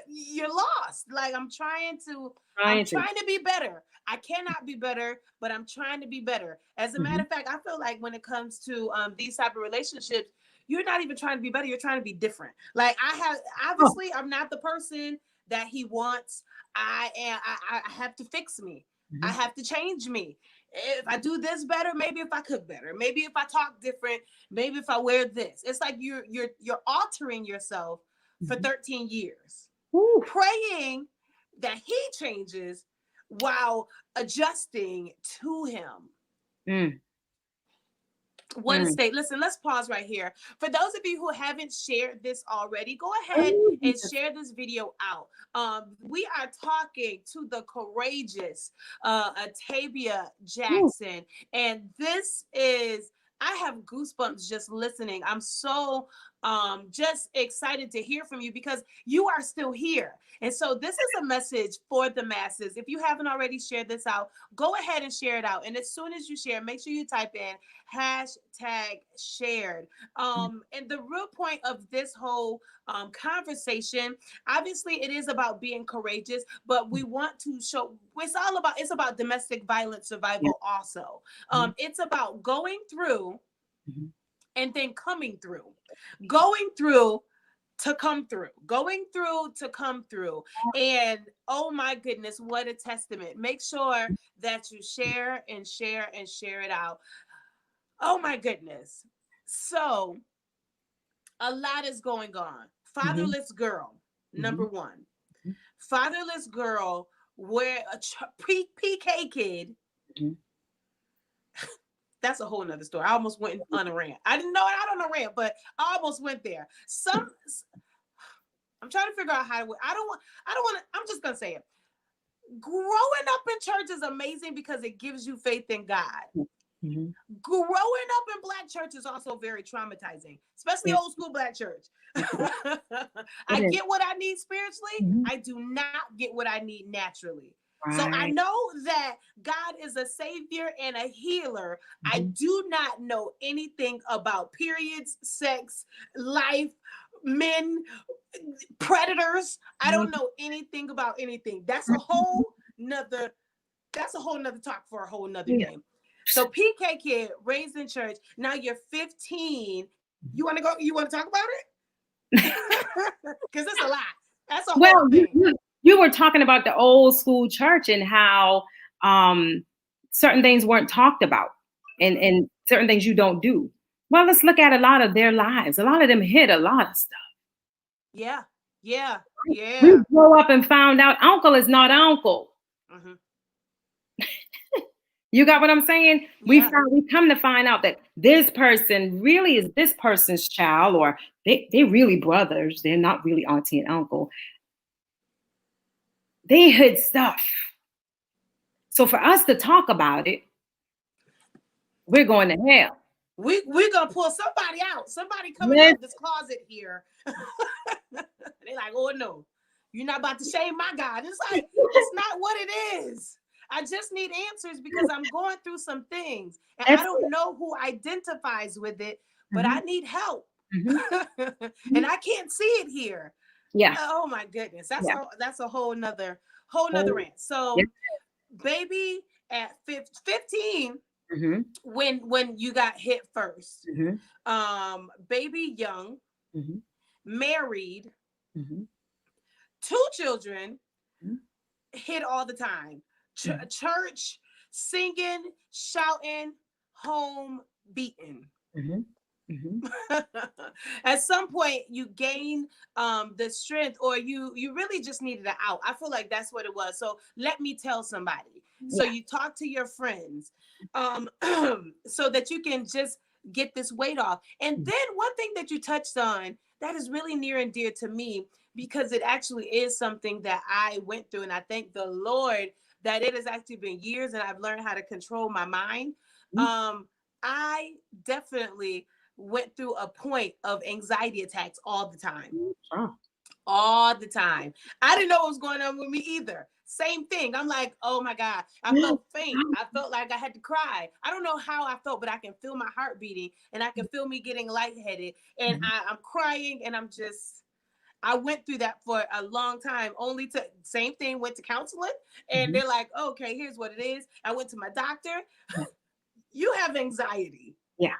you're lost. Like I'm Trying to. trying to be better. I cannot be better, but I'm trying to be better. As a matter Mhm. of fact, I feel like when it comes to these type of relationships, you're not even trying to be better. You're trying to be different. Like I have, Oh, obviously, I'm not the person that he wants. I am. I have to fix me. I mhm, have to change me. If I do this better, maybe if I cook better, maybe if I talk different, maybe if I wear this. It's like you're altering yourself for mhm. 13 years. Woo. praying that he changes while adjusting to him. Mm, What a mm. state. Listen, let's pause right here. For those of you who haven't shared this already, go ahead Oh, and Jesus. share this video out. We are talking to the courageous Atabia Woo. Jackson, and this is. I have goosebumps just listening. I'm so just excited to hear from you because you are still here. And so this is a message for the masses. If you haven't already shared this out, go ahead and share it out. And as soon as you share, make sure you type in hashtag shared. And the real point of this whole conversation, obviously, it is about being courageous, but we want to show it's about domestic violence Yeah. survival also. Mhm, It's about going through mhm. and then coming through, going through to come through, going through to come through. And oh my goodness, what a testament. Make sure that you share and share and share it out. Oh my goodness. So, a lot is going on. Mhm, Fatherless girl, number mhm, one. mhm, Fatherless girl, where a PK kid, mhm. that's a whole nother story. I almost went on a rant. I didn't know it, I don't know rant, but I almost went there. I'm trying to figure out how to, I don't want to, I'm just going to say it. Growing up in church is amazing because it gives you faith in God. Mhm. Growing up in Black church is also very traumatizing, especially Yes, old school Black church. it is. It I is. get what I need spiritually. Mhm. I do not get what I need naturally. So I Right. know that God is a savior and a healer. I Mhm. do not know anything about periods, sex, life, men, predators. I Mhm. don't know anything about anything. That's a whole nother talk for a whole nother Yeah. day. So PK kid raised in church. Now you're 15. You want to talk about it? Because it's a lot. That's a whole Well, thing. you were talking about the old school church and how um, certain things weren't talked about, Mm-hmm. and certain things you don't do. Well, let's look at a lot of their lives. A lot of them hid a lot of stuff. Yeah. Yeah. We Yeah. grow up and found out uncle is not uncle. Mm-hmm. You got what I'm saying? Yeah. We come to find out that this person really is this person's child, or they really brothers. They're not really auntie and uncle. They hid stuff. So for us to talk about it, we're going to hell. We're gonna pull somebody out. Somebody coming Yes. out this closet here. They like, oh no, you're not about to shame my God. It's like it's not what it is. I just need answers because I'm going through some things and I That's don't it. know who identifies with it, but Mhm, I need help. mhm, And mhm. I can't see it here. Yeah. Oh my goodness. That's Yeah. a whole nother Oh, rant. yeah. So baby at 15, Mhm, when you got hit first, mhm, baby young, mhm, married, mhm, 2 children, mhm, hit all the time. mhm, Church, singing, shouting, home beaten. mhm, mhm. At some point you gain the strength, or you really just needed an out. I feel like that's what it was. So let me tell somebody. So Yeah. you talk to your friends, um so that you can just get this weight off. And Mhm. then one thing that you touched on that is really near and dear to me, because it actually is something that I went through, and I thank the Lord that it has actually been years and I've learned how to control my mind. I definitely went through a point of anxiety attacks all the time. Oh. All the time. I didn't know what was going on with me either. Same thing. I'm like, oh my God. I felt faint. I felt like I had to cry. I don't know how I felt, but I can feel my heart beating and I can feel me getting lightheaded. And Mhm, I'm crying and I went through that for a long time, only to same thing, went to counseling, and mhm. they're like, okay, here's what it is. I went to my doctor. You have anxiety. Yeah.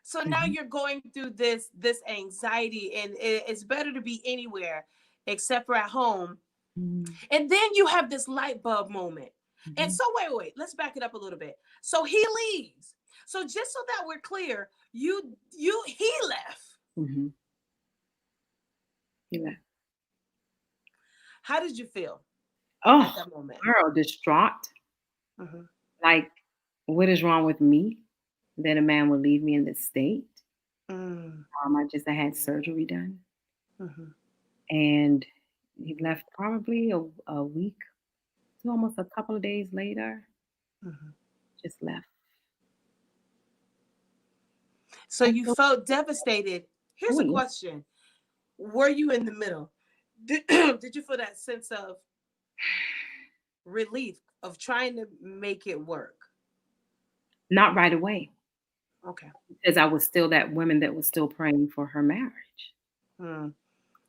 So now Mhm, you're going through this anxiety, and it's better to be anywhere except for at home. mhm, And then you have this light bulb moment. And mhm, so wait, let's back it up a little bit. So he leaves. So just so that we're clear, he left. mhm. You left. How did you feel at Oh, that moment? girl, distraught. Mm-hmm. Like, what is wrong with me that a man would leave me in this state? Mm-hmm. I had surgery done, Mm-hmm. and he left probably a week to almost a couple of days later. Mm-hmm. Just left. So I you feel felt devastated. Here's a oh, question. Were you in the middle? Did you feel that sense of relief of trying to make it work? not right away, Okay. because I was still that woman that was still praying for her marriage. Hmm.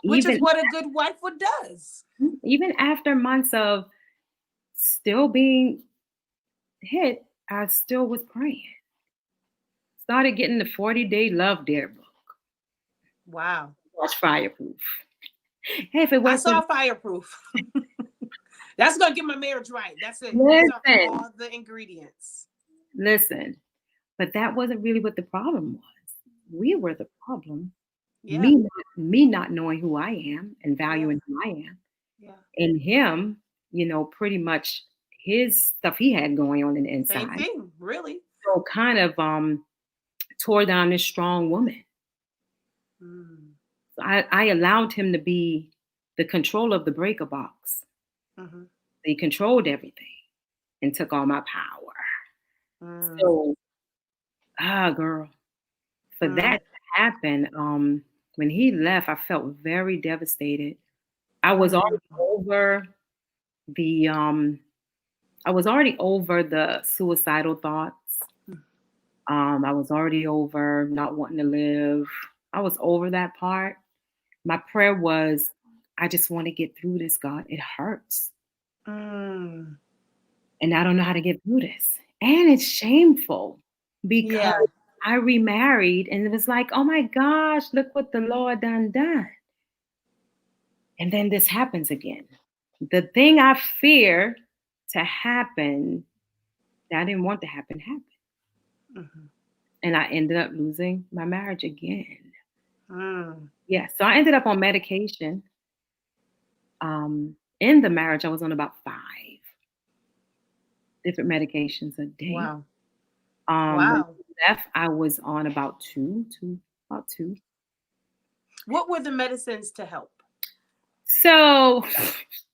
Which is Even what a good wife would does. even after months of still being hit, I still was praying. Started getting the 40-day love dare book. Wow. Watch Fireproof. Hey, if it I weren't for saw Fireproof. That's gonna get my marriage right. That's it. These are listen, all the ingredients. listen, but that wasn't really what the problem was. We were the problem. Yeah. Me not knowing who I am and Yeah. valuing who I am, Yeah. and him, pretty much his stuff he had going on in the Same inside. thing, really. So kind of tore down this strong woman. Mm. So I allowed him to be the control of the breaker box. Mm-hmm. He controlled everything and took all my power. Mm. So, girl, for that Mm. to happen, when he left, I felt very devastated. I was Mm. already over the suicidal thoughts. I was already over not wanting to live. I was over that part. My prayer was, I just want to get through this, God. It hurts. Mm. And I don't know how to get through this. And it's shameful because Yeah. I remarried and it was like, oh my gosh, look what the Lord done. And then this happens again. The thing I fear to happen, that I didn't want to happen, happened. Mm-hmm. And I ended up losing my marriage again. Mm. Yeah. So I ended up on medication. In the marriage, I was on about 5 different medications a day. Wow. When Wow. he left, I was on about two. What were the medicines to help? So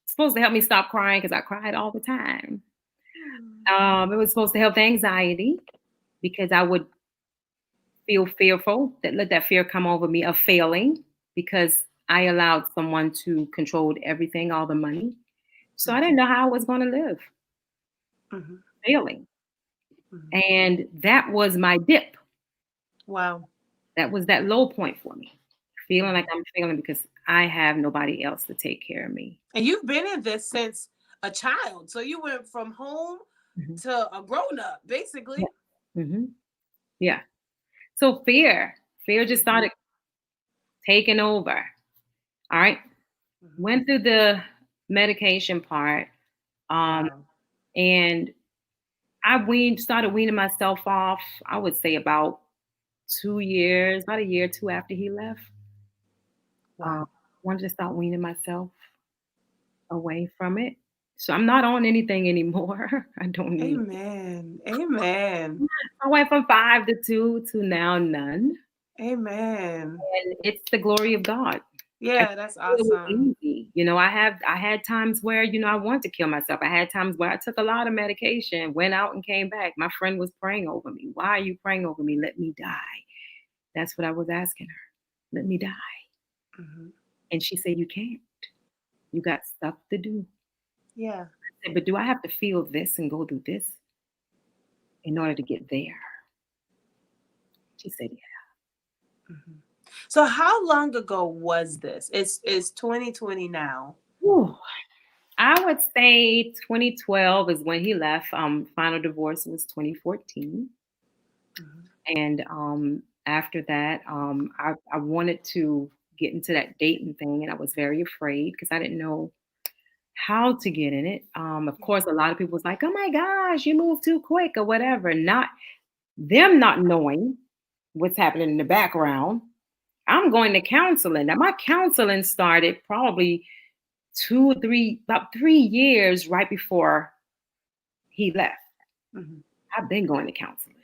supposed to help me stop crying because I cried all the time. Mm. It was supposed to help the anxiety because I would feel fearful, that let that fear come over me of failing because I allowed someone to control everything, all the money. So I didn't know how I was going to live, Mm-hmm. failing. Mm-hmm. And that was my dip. Wow. That was that low point for me, feeling like Mm-hmm. I'm failing because I have nobody else to take care of me. And you've been in this since a child. So you went from home Mhm. to a grown up, Yeah. basically. hmm Yeah. So fear just Mm-hmm. started taking over. All right. Mm-hmm. Went through the medication part. Um, Wow. and started weaning myself off, I would say about 2 years, about a year or two after he left. Um, Wow. wanted to start weaning myself away from it. So I'm not on anything anymore. I don't need. Amen. Amen. I went from 5 to 2 to now none. Amen. And it's the glory of God. I Yeah, didn't that's feel it was awesome. easy. I had times where, I wanted to kill myself. I had times where I took a lot of medication, went out and came back. My friend was praying over me. Why are you praying over me? Let me die. That's what I was asking her. Let me die. Hmm. And she said, you can't. You got stuff to do. Yeah. I said, but do I have to feel this and go through this in order to get there? She said, Hmm. So how long ago was this? It's 2020 now. yeah. Whew. I would say 2012 is when he left. Final divorce was 2014. Hmm. And after that, I wanted to get into that dating thing, and I was very afraid because I didn't know how to get in it. Of Yeah. course, a lot of people was like, "Oh my gosh, you moved too quick," or whatever. Not them not knowing what's happening in the background. I'm going to counseling. Now, my counseling started probably about 3 years right before he left. Mhm. I've been going to counseling.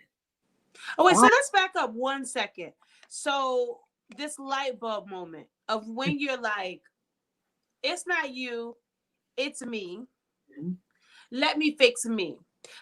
Oh wait, so Why? let's back up 1 second. So this light bulb moment of when you're like, it's not you, it's me. Mhm, Let me fix me.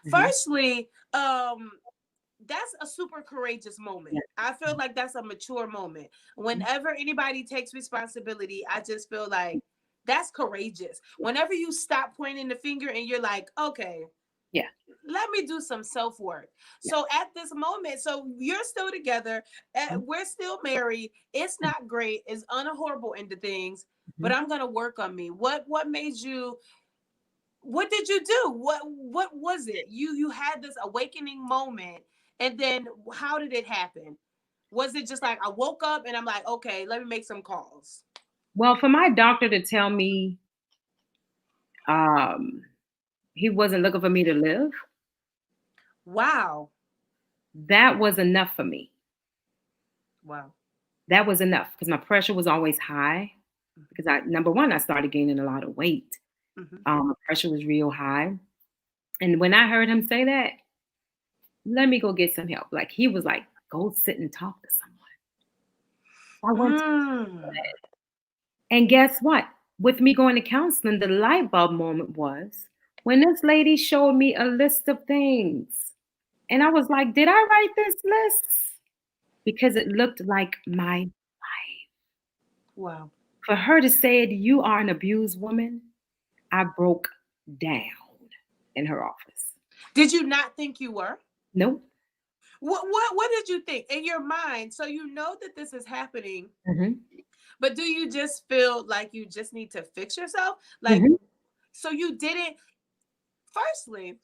mhm. Firstly, that's a super courageous moment. Yeah. I feel like that's a mature moment. Whenever anybody takes responsibility, I just feel like that's courageous. Whenever you stop pointing the finger and you're like, okay, Yeah. let me do some self work. Yeah. So at this moment, so you're still together, Mhm, we're still married. It's not great. It's on a horrible end of things, but mhm. I'm gonna work on me. What made you? What did you do? What was it? You had this awakening moment, and then how did it happen? Was it just like I woke up and I'm like, okay, let me make some calls? Well, for my doctor to tell me um, he wasn't looking for me to live, Wow, that was enough for me. wow. That was enough because my pressure was always high. Because number one, I started gaining a lot of weight. Mm-hmm. My pressure was real high. And when I heard him say that, let me go get some help. Like he was like, go sit and talk to someone. I went to, Mm. and guess what? With me going to counseling, the light bulb moment was when this lady showed me a list of things. And I was like, did I write this list? Because it looked like my life. Wow. For her to say, you are an abused woman, I broke down in her office. Did you not think you were? Nope. What did you think in your mind? So you know that this is happening, Hmm. but do you just feel like you just need to fix yourself? Like, Hmm. so you didn't. Firstly,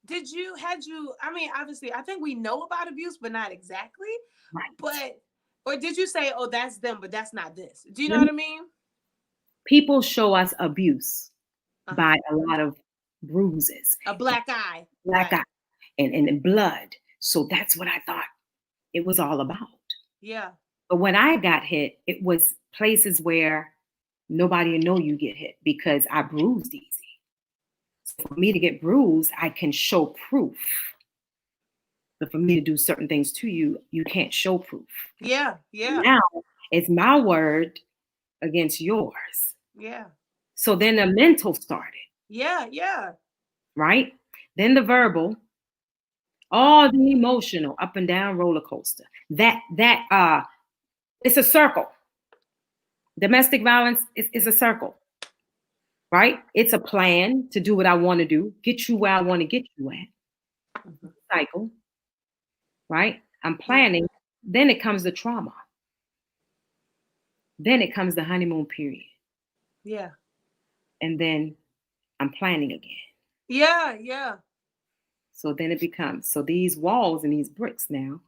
did you had you? I mean, obviously, I think we know about abuse, but not exactly. Right. But or did you say, oh, that's them, but that's not this? Do you know Let what me- I mean? People show us abuse Uh huh. by a lot of bruises, A black eye, black eye, right? and blood. So that's what I thought it was all about. Yeah. But when I got hit, it was places where nobody will know you get hit because I bruised easy. So for me to get bruised, I can show proof. But for me to do certain things to you, you can't show proof. Yeah. Yeah. Now it's my word against yours. Yeah. So then the mental started, Yeah. Yeah. right? Then the verbal, Wow. all the emotional, up and down roller coaster. That it's a circle. Domestic violence is a circle, right? It's a plan to do what I want to do, get you where I want to get you at. Mhm. Cycle, right? I'm Yeah. planning. Then it comes the trauma. Then it comes the honeymoon period. Yeah. And then I'm planning again. Yeah. Yeah. So then it becomes so these walls and these bricks now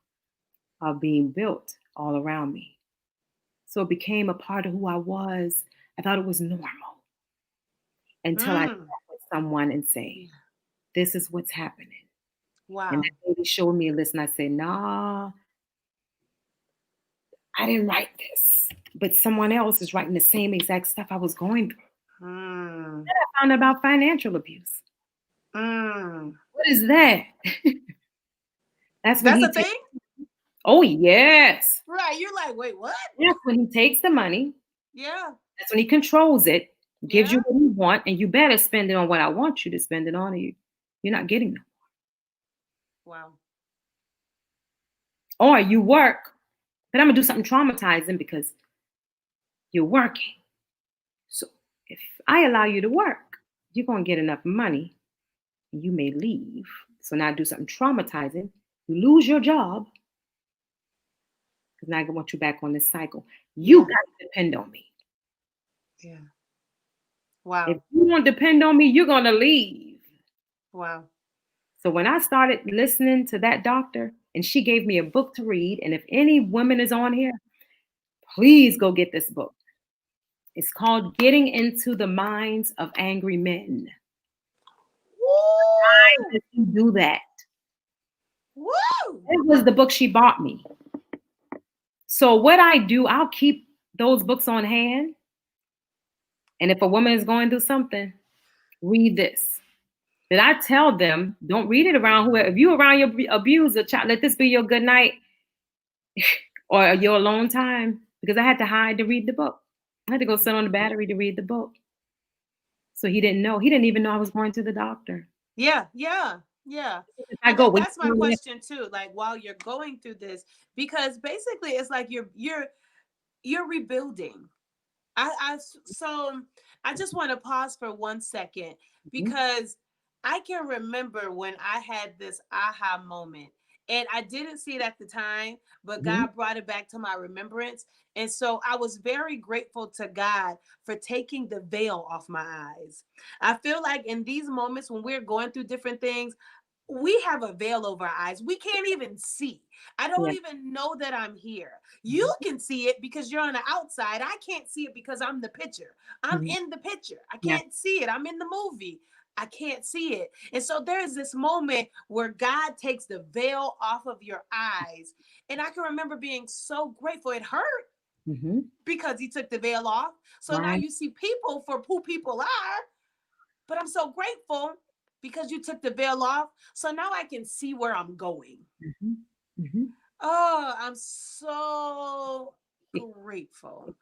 are being built all around me. So it became a part of who I was. I thought it was normal until I sat Mm. with someone and say, Yeah. this is what's happening. And that Wow. lady showed me a list and I said, nah, I didn't write this. But someone else is writing the same exact stuff I was going through. Mm. Then I found out about financial abuse. Mm. What is that? That's when That's he a takes, thing, oh, yes. right? You're like, wait, what? That's when he takes the money. Yeah. That's when he controls it, gives Yeah. you what you want, and you better spend it on what I want you to spend it on, or you're not getting them. Wow. Or you work, but I'm gonna do something traumatizing because you're working. So if I allow you to work, you're gonna get enough money and you may leave. So now I do something traumatizing, you lose your job because now I want you back on this cycle. You Yeah. gotta depend on me. Yeah. If Wow. you won't depend on me, you're gonna leave. Wow. So when I started listening to that doctor, and she gave me a book to read, and if any women is on here, please go get this book. It's called Getting into the Minds of Angry Men. Why Woo! did you do that? Woo! It was the book she bought me. So what I do, I'll keep those books on hand, And if a woman is going through something, read this. Did I tell them, don't read it around whoever. If you around your abuser, child, let this be your good night or your alone time. Because I had to hide to read the book. I had to go sit on the battery to read the book. So he didn't know. He didn't even know I was going to the doctor. Yeah, yeah, yeah. I And go, that's my question too. Like while you're going through this, because basically it's like you're rebuilding. So I just want to pause for 1 second mm-hmm, because I can remember when I had this aha moment. And I didn't see it at the time, but mm-hmm, God brought it back to my remembrance. And so I was very grateful to God for taking the veil off my eyes. I feel like in these moments when we're going through different things, we have a veil over our eyes. We can't even see. I don't yeah, even know that I'm here. You mm-hmm, can see it because you're on the outside. I can't see it because I'm the picture. I'm mm-hmm, in the picture. I yeah, can't see it. I'm in the movie. I can't see it. And so there is this moment where God takes the veil off of your eyes. And I can remember being so grateful. It hurt mm-hmm, because he took the veil off. So now right, you see people for who people are. But I'm so grateful because you took the veil off. So now I can see where I'm going. mm-hmm, mm-hmm. Oh, I'm so grateful.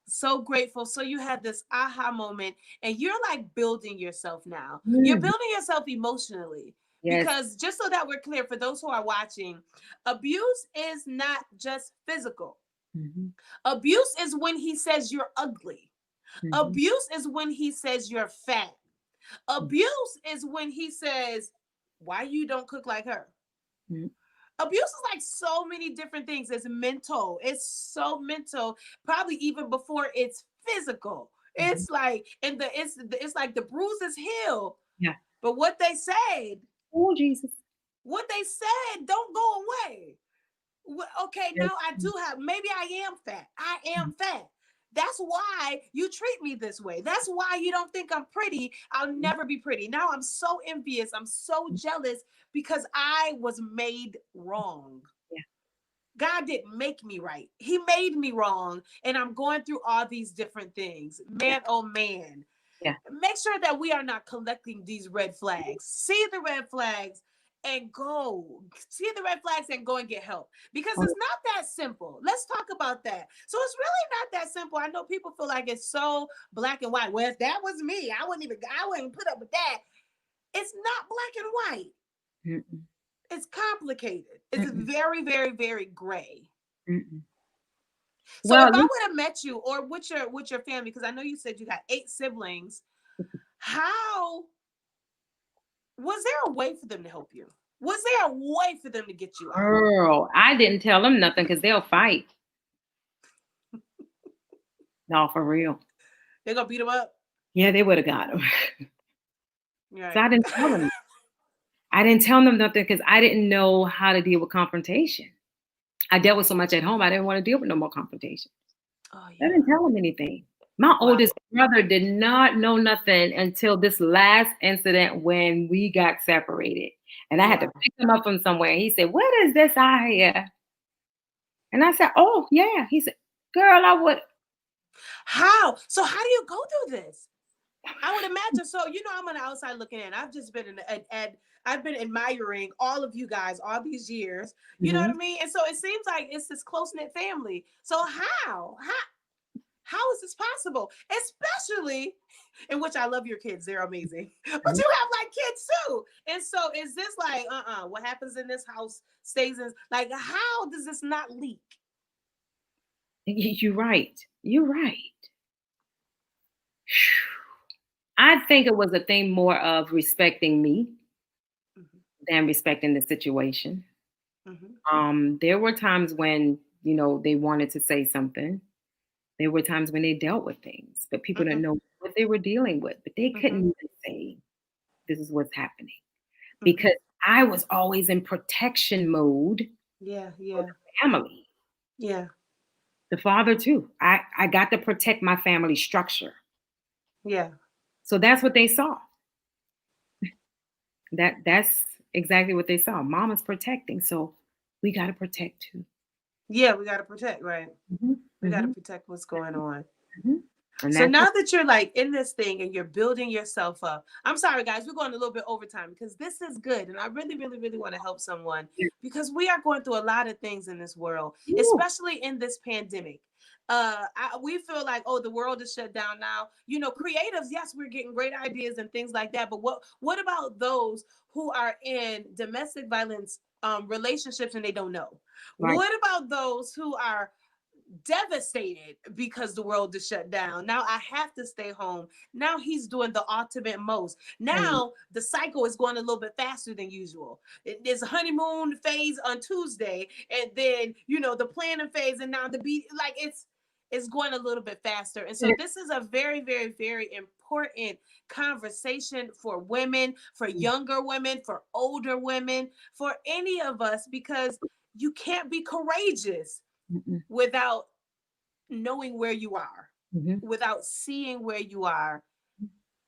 So grateful. So you had this aha moment and you're like building yourself now. You're Mm-hmm. building yourself emotionally. Yes. Because just so that we're clear, for those who are watching, abuse is not just physical. Mm-hmm, Abuse is when he says you're ugly. mm-hmm, Abuse is when he says you're fat. Abuse is when he says, why you don't cook like her? mm-hmm, Abuse is like so many different things. It's mental. It's so mental, probably even before it's physical. mm-hmm. It's like, and it's like the bruises heal. Yeah. But Oh, Jesus. what they said don't go away. Okay, Yes. now I do have, maybe I am fat. I am fat. That's why you treat me this way. That's why you don't think I'm pretty. I'll Mm-hmm. never be pretty. Now I'm so envious. I'm so jealous because I was made wrong. Yeah. God didn't make me right. He made me wrong. And I'm going through all these different things. Yeah. Man, oh man. Yeah. Make sure that we are not collecting these red flags. See the red flags and go. See the red flags and go and get help. Because Oh, it's not that simple. Let's talk about that. So it's really not that simple. I know people feel like it's so black and white. Well, if that was me, I wouldn't put up with that. It's not black and white. mm-mm, It's complicated. It's mm-mm, very, very, very gray. mm-mm. So if Well, I would have met you or with your family, because I know you said you got 8 siblings, how was there a way for them to help you? Was there a way for them to get you out? girl, I didn't tell them nothing because they'll fight. No, for real. They're gonna beat them up. Yeah, they would have got them. So Right. I didn't tell them. I didn't tell them nothing because I didn't know how to deal with confrontation. I dealt with so much at home. I didn't want to deal with no more confrontation. Oh I didn't yeah. tell them anything. My Wow. oldest brother did not know nothing until this last incident when we got separated. And I had to Wow. pick him up from somewhere. He said, "What is this I hear?" And I said, "Oh, yeah." He said, "Girl, I would." How? So how do you go through this? I would imagine. So I'm on the outside looking in. I've just been I've been admiring all of you guys all these years. You know what Mhm. I mean? And so it seems like it's this close knit family. So how is this possible? Especially in which I love your kids, they're amazing. But Mhm. you have like kids too. And so is this like what happens in this house stays in, like, how does this not leak? You're right. You're right. I think it was a thing more of respecting me Mm-hmm, than respecting the situation. mm-hmm, There were times when, they wanted to say something. There were times when they dealt with things, but people didn't mm-hmm, know what they were dealing with. But they couldn't mm-hmm, even say, this is what's happening. mm-hmm. Because I was always in protection mode Yeah, for yeah, the family. yeah, The father too. I got to protect my family structure. yeah. So that's what they saw. That's exactly what they saw. Mama's protecting, so we got to protect too. Yeah, we gotta protect, right? Mhm, We gotta mhm, protect what's going on. mhm. And So that's now that you're like in this thing and you're building yourself up, I'm sorry, guys, we're going a little bit overtime because this is good. And I really, really, really want to help someone because we are going through a lot of things in this world, Woo. especially in this pandemic. We feel like, oh, the world is shut down now. You know, creatives, yes, we're getting great ideas and things like that. But what about those who are in domestic violence relationships and they don't know? Right. What about those who are devastated because the world is shut down? Now I have to stay home. Now he's doing the ultimate most. Mm. Now the cycle is going a little bit faster than usual. There's a honeymoon phase on Tuesday, and then the planning phase, and now the beat. Like it's going a little bit faster. And so this is a very, very, very important conversation for women, for younger women, for older women, for any of us, because you can't be courageous Mm-mm. without knowing where you are, Mm-hmm. without seeing where you are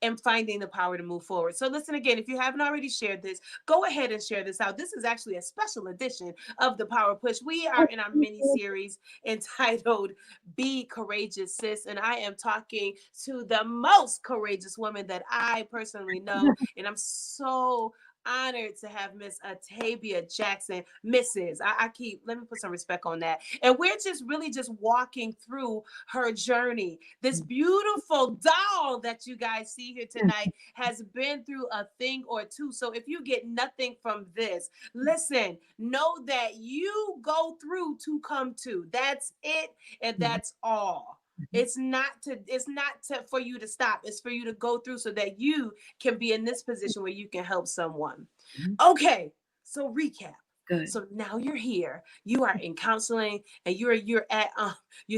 and finding the power to move forward. So listen again, if you haven't already shared this, go ahead and share this out. This is actually a special edition of the Power Push. We are in our mini series entitled Be Courageous Sis, and I am talking to the most courageous woman that I personally know, and I'm so honored to have Miss Atabia Jackson, Mrs. I keep, let me put some respect on that. And we're just really just walking through her journey. This beautiful doll that you guys see here tonight has been through a thing or two. So if you get nothing from this, listen, know that you go through to come to. That's it, and that's all. It's not to for you to stop. It's for you to go through so that you can be in this position where you can help someone. Mm-hmm. Okay, so recap. Good. So now you're here. You are in counseling, and you're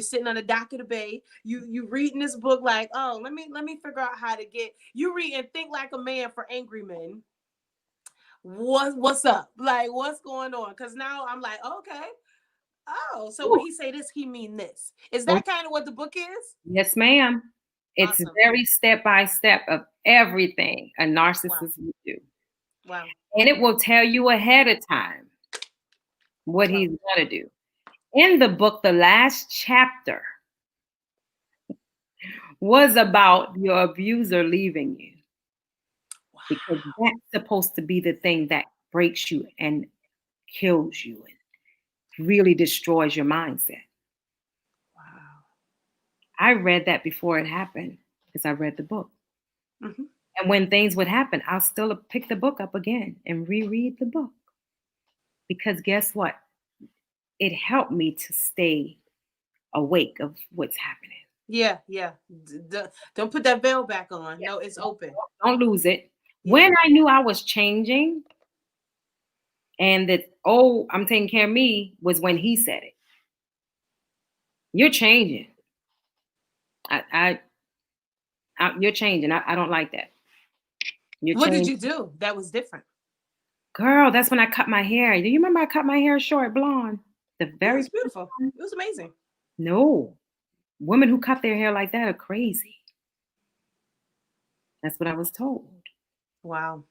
sitting on the dock of the bay. You reading this book like, oh, let me figure out how to get. You read and Think Like a Man for Angry Men. What's up? Like, what's going on? Because now I'm like, okay. Oh, so when Ooh. he say this, he mean this. Is Oh, that kind of what the book is? yes, ma'am. It's Awesome. very step by step of everything a Wow. narcissist would do. Wow. And it will tell you ahead of time what Wow. he's going to do. In the book, the last chapter was about your abuser leaving you, because that's supposed to be the thing that breaks you and kills you and really destroys your mindset. Wow. I read that before it happened because I read the book. Mm-hmm. And when things would happen, I'll still pick the book up again and reread the book. Because guess what? It helped me to stay awake of what's happening. Yeah. Yeah. Don't put that veil back on. Yeah. No, it's open. Don't lose it. Yeah. When I knew I was changing and that, oh, I'm taking care of me, was when he said it. You're changing. I, I, you're changing. I don't like that. You're What did changing. you do that was different? Girl, that's when I cut my hair. Do you remember I cut my hair short blonde? The Yeah, it very was first beautiful. time? It was amazing. No. Women who cut their hair like that are crazy. That's what I was told. Wow.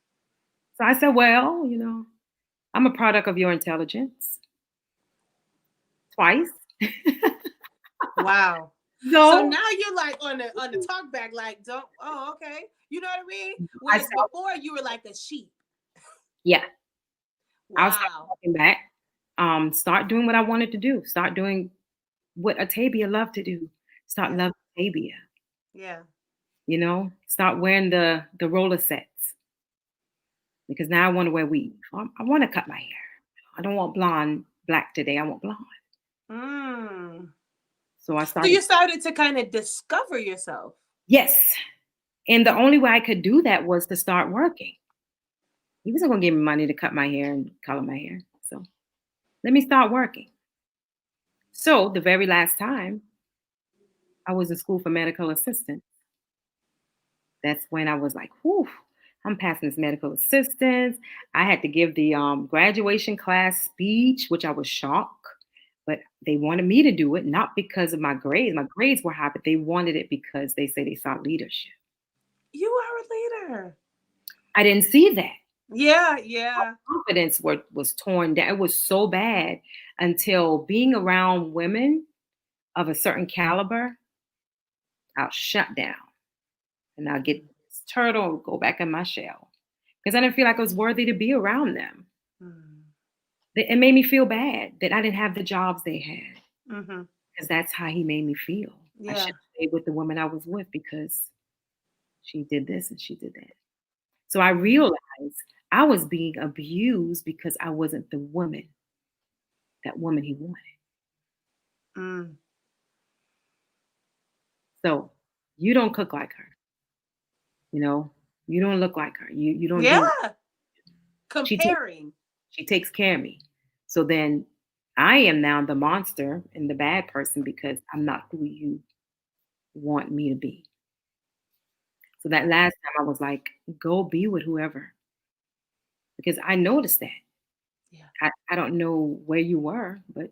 So I said, well, I'm a product of your intelligence. Twice. Wow. So So now you're like on the talk back, like, don't, oh, okay. You know what I mean? I Whereas said, before you were like a sheep. yeah, I'll start Wow. talking back. Start doing what I wanted to do. Start doing what Atabia loved to do. Start Yeah. loving Atabia. Yeah. Start wearing the roller sets, because now I want to wear weave. I want to cut my hair. I don't want blonde black today. I want blonde. Mm. So I So started. you started to kind of discover yourself. Yes. And the only way I could do that was to start working. He wasn't going to give me money to cut my hair and color my hair. So let me start working. So the very last time I was in school for medical assistant, that's when I was like, whew, I'm passing this medical assistance. I had to give the graduation class speech, which I was shocked. But they wanted me to do it, not because of my grades. My grades were high, but they wanted it because they say they saw leadership. You are a leader. I didn't see that. Yeah, yeah. Confidence was torn down. It was so bad until being around women of a certain caliber. I'll shut down and I'll get this turtle and go back in my shell because I didn't feel like I was worthy to be around them. Mm. It made me feel bad that I didn't have the jobs they had Mm-hmm. because that's how he made me feel. I Yeah. should stay with the woman I was with because she did this and she did that. So I Mm. realized I was being abused because I wasn't the woman, that woman he wanted. Mm. So you don't cook like her, you know, you don't look like her. You don't do Yeah. she takes Comparing. she takes care of me. So then I am now the monster and the bad person because I'm not who you want me to be. So that last time I was like, go be with whoever. Because I noticed that. Yeah. I don't know where you were, but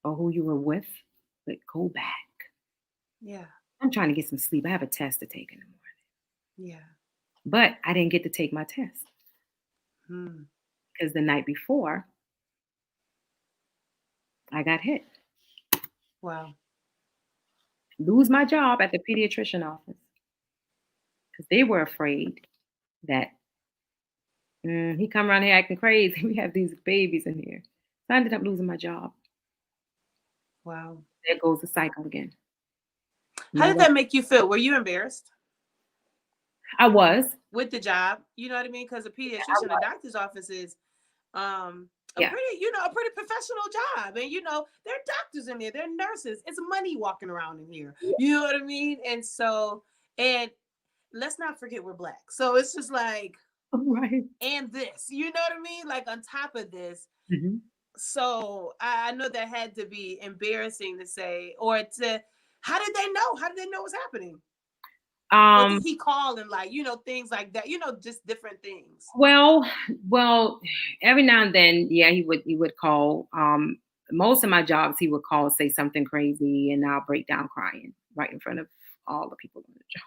or who you were with, but go back. Yeah. I'm trying to get some sleep. I have a test to take in the morning. Yeah. But I didn't get to take my test Mm. because the night before I got hit. Wow. Lose my job at the pediatrician office because they were afraid that he come around here acting crazy. We have these babies in here. So I ended up losing my job. Wow. There goes the cycle again. How did No, that make you feel? Were you embarrassed I was. with the job? You know what I mean? Because a I pediatrician, a was. doctor's office is a Yeah. pretty, a pretty professional job. And there are doctors in there, there are nurses. It's money walking around in here. Yeah. You know what I mean? And let's not forget we're black. So it's just like, Right. and this, you know what I mean? Like on top of this. Hmm. So I know that had to be embarrassing to say, or to, how did they know? How did they know what's happening? Or Um, did he call and like, things like that, just different things? well, well, every now and then, yeah, he would call. Most of my jobs, he would call, say something crazy, and I'll break down crying right in front of all the people on the job.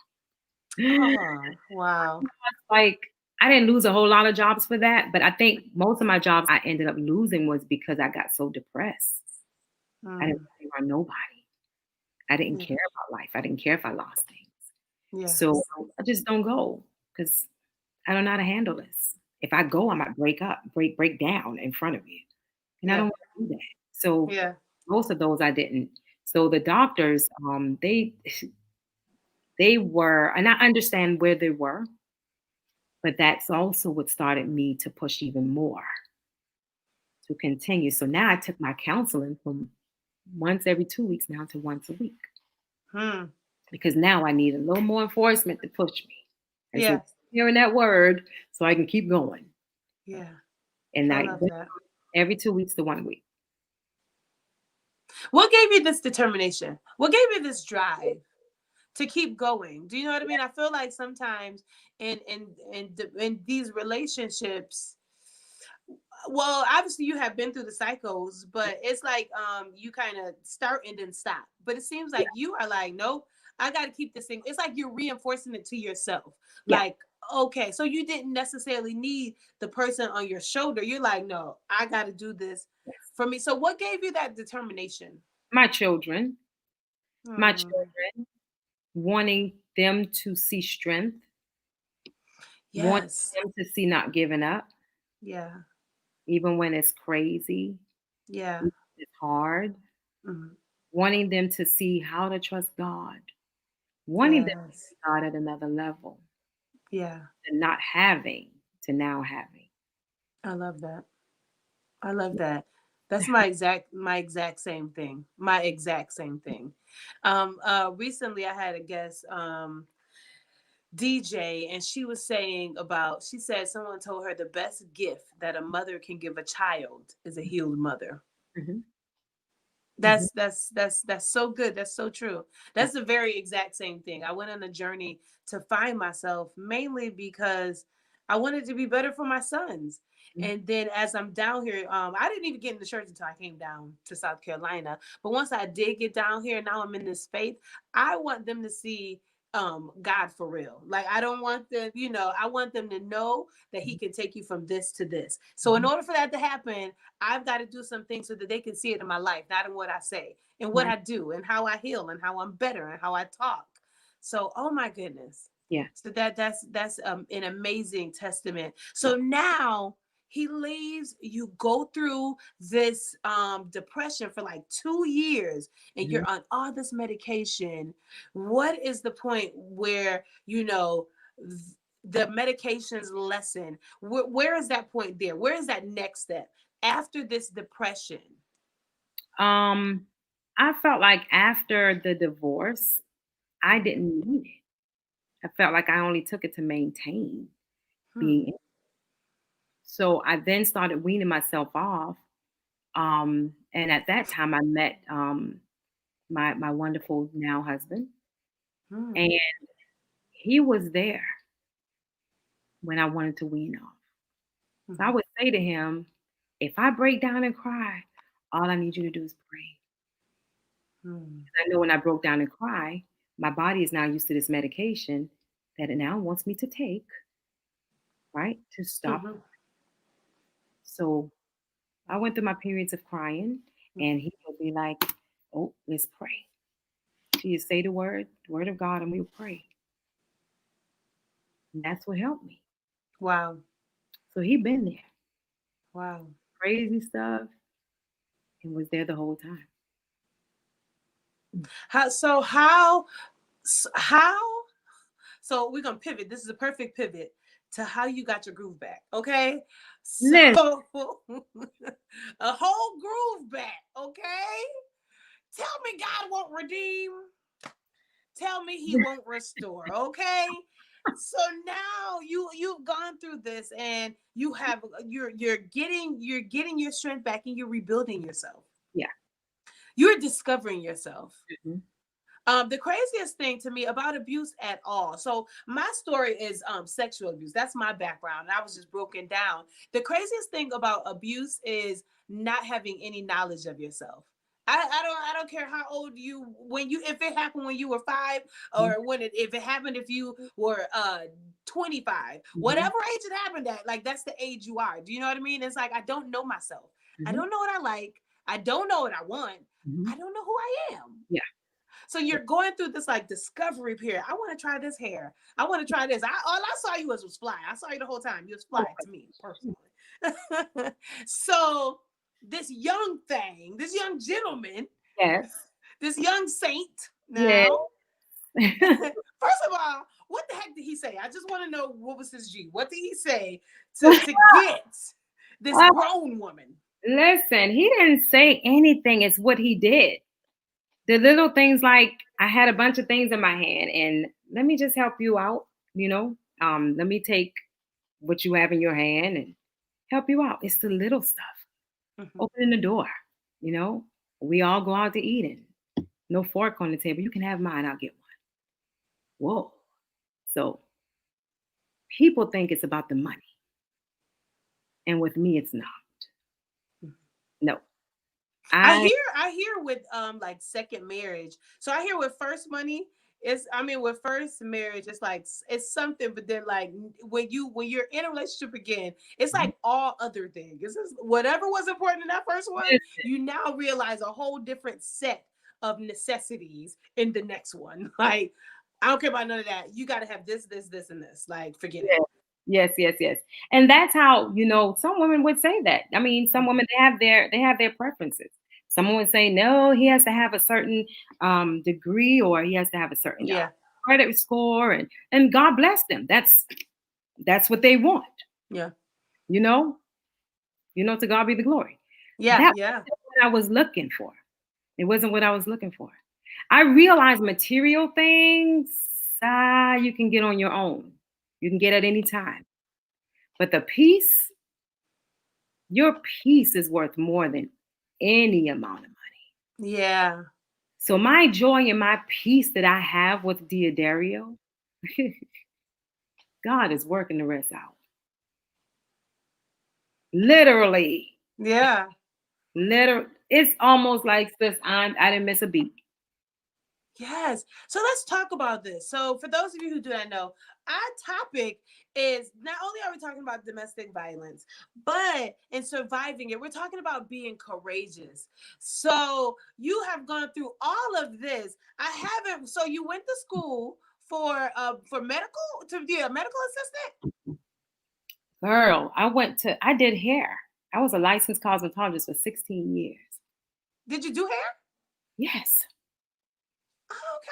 Oh, wow. Like I didn't lose a whole lot of jobs for that, but I think most of my jobs I ended up losing was because I got so depressed. I didn't Mm, care about nobody. I didn't yeah. care about life. I didn't care if I lost things. So Yes. I just don't go because I don't know how to handle this. If I go, I might break up, break down in front of you, and I don't Yeah. want to do that. So Yeah. most of those I didn't. So the doctors, they were, and I understand where they were, but that's also what started me to push even more to continue. So now I took my counseling from once every 2 weeks now to once a week Hmm. because now I need a little more enforcement to push me. I said, Yeah. hearing that word so I can keep going. Yeah. And I I love went that. every 2 weeks to 1 week. What gave you this determination? What gave you this drive to keep going? Do you know what I mean? I feel like sometimes in these relationships, well, obviously you have been through the cycles, but it's like you kind of start and then stop. But it seems Yeah, like you are like, nope, I got to keep this thing. It's like you're reinforcing it to yourself. yeah. Like, okay, so you didn't necessarily need the person on your shoulder. You're like, no, I got to do this Yes. for me. So what gave you that determination? My children, my Hmm. children, wanting them to see strength, wanting Yes. them to see not giving up, Yeah. even when it's crazy, Yeah. even when it's hard, Mhm. wanting them to see how to trust God, wanting them to Yes. see God at another level, Yeah. and not having to now having. I love that. I love that. That's my exact same thing. My exact same thing. Recently I had a guest DJ, and she was saying about, she said someone told her the best gift that a mother can give a child is a healed mother. Hmm. Hmm. That's so good. That's so true. Yeah. That's the very exact same thing. I went on a journey to find myself mainly because I wanted to be better for my sons. Mhm. And then as I'm down here, I didn't even get into church until I came down to South Carolina. But once I did get down here, now I'm in this faith. I want them to see God for real. Like I don't want them, I want them to know that he can take you from this to this. So in Mhm. order for that to happen, I've got to do some things so that they can see it in my life, not in what I say, and what Right. I do, and how I heal, and how I'm better, and how I talk. So, oh my goodness. Yeah. So that's an amazing testament. So now he leaves, you go through this depression for like 2 years, and Mhm. you're on all this medication. What is the point where the medications lessen? Where is that point there? Where is that next step after this depression? Um, I felt like after the divorce, I Mhm. didn't need it. I felt like I only took it to maintain Hmm. being in. So I then started weaning myself off. And at that time, I met my wonderful now husband, Hmm. and he was there when I wanted to wean off. So I Hmm. would say to him, if I break down and cry, all I need you to do is pray. Hmm. I know when I broke down and cry, my body is now used to this medication that it now wants me to take, right, to stop. Hmm. So I went through my periods of crying, Hmm. and he would be like, "Oh, let's pray." She would say the word of God, and we would pray. And that's what helped me. Wow. So he been there, Wow. crazy stuff, and was there the whole time. How so we're gonna pivot. This is a perfect pivot to how you got your groove back. Okay. So Listen, a whole groove back. Okay. Tell me God won't redeem. Tell me he won't restore. Okay. So now you've gone through this, and you're getting your strength back, and you're rebuilding yourself. yeah. You're discovering yourself. Mhm. The craziest thing to me about abuse at all. So my story is sexual abuse. That's my background. And I was just broken down. The craziest thing about abuse is not having any knowledge of yourself. I don't care how old you when you if it happened when you were 5, Mhm. or when it if it happened if you were 25, Mhm. whatever age it happened at, like that's the age you are. Do you know what I mean? It's like I don't know myself. I Mhm. don't know what I like. I don't know what I want. Mhm. I don't know who I am. Yeah. So you're going through this like discovery period. I want to try this hair. I want to try this. All I saw you was fly. I saw you the whole time. You was Oh, fly to me personally. So this young thing, this young gentleman, yes. this young saint Yes. now. First of all, what the heck did he say? I just want to know what was his G. What did he say to get this Well, grown woman? listen, he didn't say anything. It's what he did. The little things like I had a bunch of things in my hand, and let me just help you out, you know. Let me take what you have in your hand and help you out. It's the little stuff. Mhm. Opening the door, you know. We all go out to eat and no fork on the table. You can have mine, I'll get one. Whoa. So people think it's about the money. And with me, it's not. No. I I hear I hear with like second marriage. So I hear with first money, with first marriage, it's like it's something, but then like when you're in a relationship again, it's like all other things. It's just whatever was important in that first one, you now realize a whole different set of necessities in the next one. Like I don't care about none of that. You got to have this, this, this, and this. Like forget it. yes, yes, yes, yes. And that's how, some women would say that. I mean, some Mhm. women they have their preferences. Someone would say, no, he has to have a certain degree, or he has to have a certain Yeah, credit score, and God bless them. That's what they want, yeah, you know? To God be the glory. yeah, That yeah, wasn't what I was looking for. It wasn't what I was looking for. I realized material things, you can get on your own. You can get at any time. But the peace, your peace is worth more than any amount of money. yeah. So my joy and my peace that I have with Diodario, God is working the rest out. Literally. Yeah. It's almost like this. I didn't miss a beat. Yes. So let's talk about this. So for those of you who do not know, our topic is not only are we talking about domestic violence, but in surviving it, we're talking about being courageous. So you have gone through all of this. I haven't. So you went to school for medical to be a medical assistant? Girl, I did hair. I was a licensed cosmetologist for 16 years. Did you do hair? Yes. Oh, okay.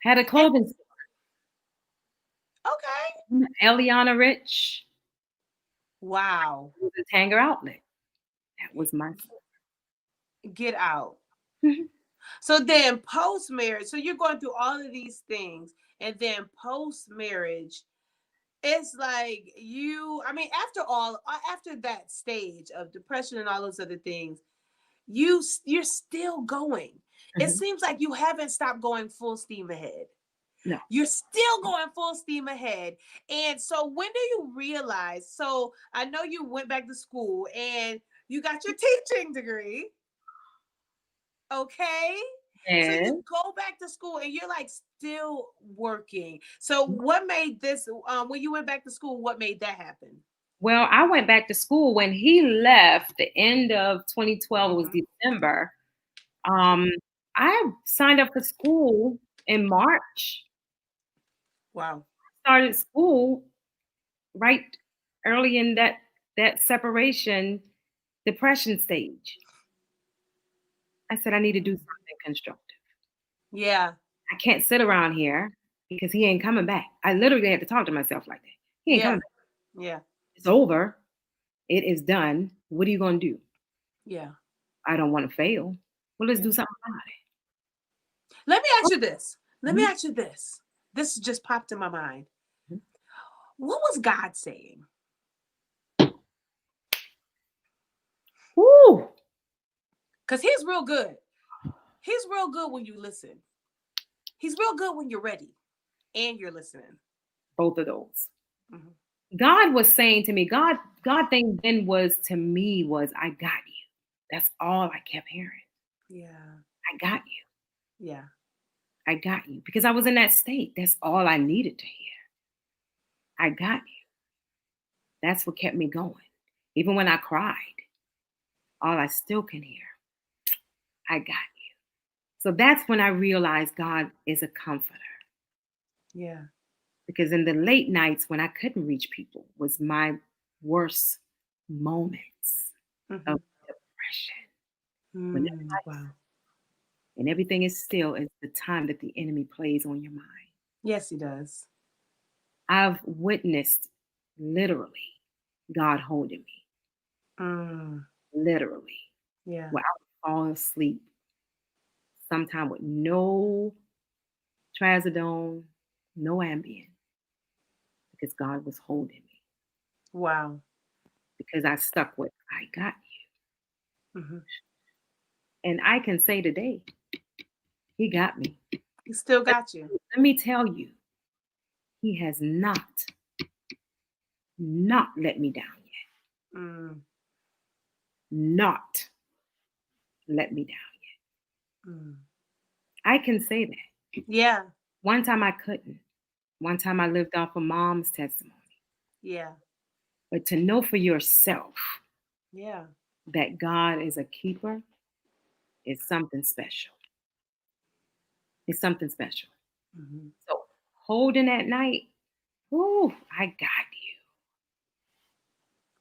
Had a And clothing okay. store, Eliana Rich, Wow. was a Tanger outlet. That was my Get out. Mhm. So then post marriage, so you're going through all of these things, and then post marriage, it's like I mean, after that stage of depression and all those other things, you're still going. It Mhm. seems like you haven't stopped going full steam ahead. No. You're still going full steam ahead. And so when do you realize? So I know you went back to school and you got your teaching degree. Okay. So Yes. you go back to school and you're like still working. So what made this when you went back to school, what made that happen? Well, I went back to school when he left the end of 2012, it was Mm-hmm. December. Um, I signed up for school in March, Wow. started school right early in that separation depression stage. I said I need to do something constructive. Yeah. I can't sit around here because he ain't coming back. I literally had to talk to myself like that. He ain't Yeah. coming back. Yeah. It's over. It is done. What are you gonna do? Yeah. I don't want to fail. Well, let's Yeah. do something about Let me ask you this. Let me it. ask you this. This just popped in my mind. Mhm. What was God saying? Woo! Because he's real good. He's real good when you listen. He's real good when you're ready and you're listening. Both of those. Mhm. God was saying to me, God thing then was to me was I got you. That's all I kept hearing. Yeah. I got you. Yeah. I got you. Because I was in that state. That's all I needed to hear. I got you. That's what kept me going. Even when I cried, all I still can hear, I got you. So that's when I realized God is a comforter. Yeah. Because in the late nights when I couldn't reach people was my worst moments of Mm-hmm. depression. When Wow. everybody's and everything is still is the time that the enemy plays on your mind. Yes, he does. I've witnessed literally God holding me, Mm. literally, Yeah. where I would fall asleep sometime with no trazodone, no Ambien, because God was holding me, Wow. because I stuck with I got Mm-hmm. you. And I can say today, He got me. He still Let, got you. let me tell you, He has not let me down yet. Mm. Not let me down yet. Mm. I can say that. Yeah. One time I couldn't. One time I lived off of mom's testimony. Yeah. But to know for yourself Yeah. that God is a keeper is something special. It's something special. Mm-hmm. So holding that night, ooh, I got you.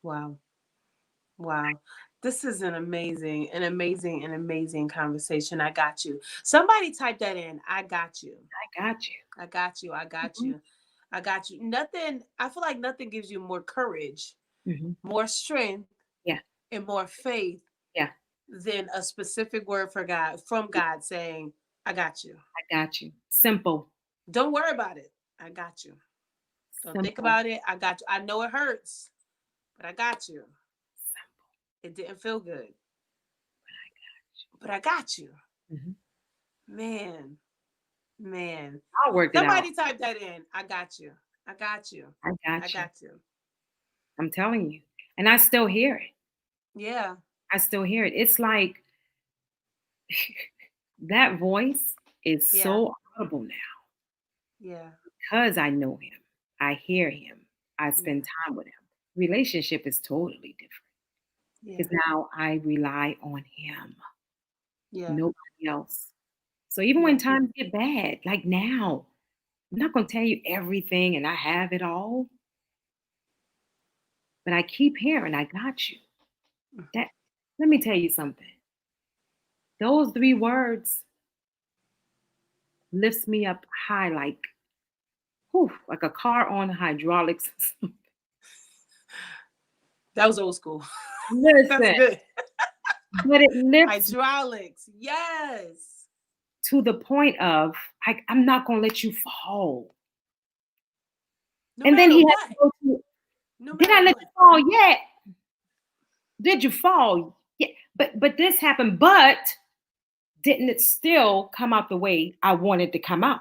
Wow. Wow. This is an amazing conversation. I got you. Somebody type that in. I got you. I got you. I got you. I got Mhm. you. I got you. Nothing, I feel like nothing gives you more courage, Mhm. more strength, Yeah, and more faith yeah, than a specific word for God from God saying, I got you. I got you. Simple, Don't worry about it. I got you. Don't think simple, about it. I got you. I know it hurts, but I got you. simple. It didn't feel good, but I got you. Mhm. Man, man. I worked it out. Somebody type that in. I got you. I got you. I I got you. got you. I'm telling you. And I still hear it. Yeah. I still hear it. It's like that voice is Yeah. so audible now Yeah. because I know him. I hear him. I Yeah. spend time with him. Relationship is totally different Yeah. because now I rely on him, Yeah. nobody else. So even Yeah. when times get bad, like now, I'm not going to tell you everything and I have it all, but I keep hearing, I got you. That, let me tell you something. Those three words lifts me up high like, whew, like a car on hydraulics. That was old school. That's Listen, good. but it lifts Hydraulics. Yes. to the point of, I'm not going to let you fall. No And then matter he has to what. go to, No did matter I let you what. fall yet? Did you fall? Yeah. But this happened, but didn't it still come out the way I wanted to come out?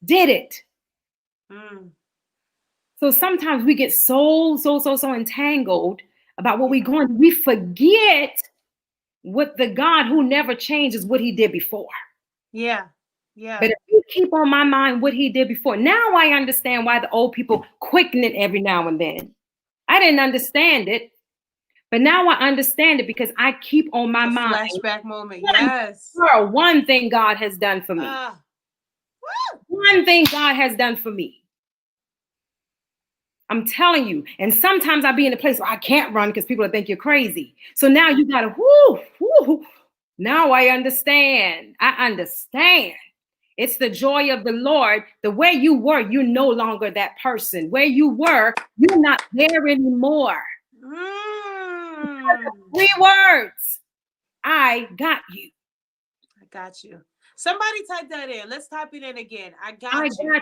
Did it? Mm. So sometimes we get so entangled about what we're Yeah. going. We forget what the God who never changes what he did before. Yeah. But Yeah. if you keep on my mind what he did before, now I understand why the old people quicken it every now and then. I didn't understand it, but now I understand it because I keep on my A mind flashback moment. one, Yes. girl, one thing God has done for me. Ah. One thing God has done for me. I'm telling you. And sometimes I be in a place where I can't run because people will think you're crazy. So now you gotta, whoo. Now I understand. I understand. It's the joy of the Lord. The way you were, you're no longer that person. Where you were, you're not there anymore. Mm. Three words. I got you. I got you. Somebody type that in. Let's type it in again. I I got you. got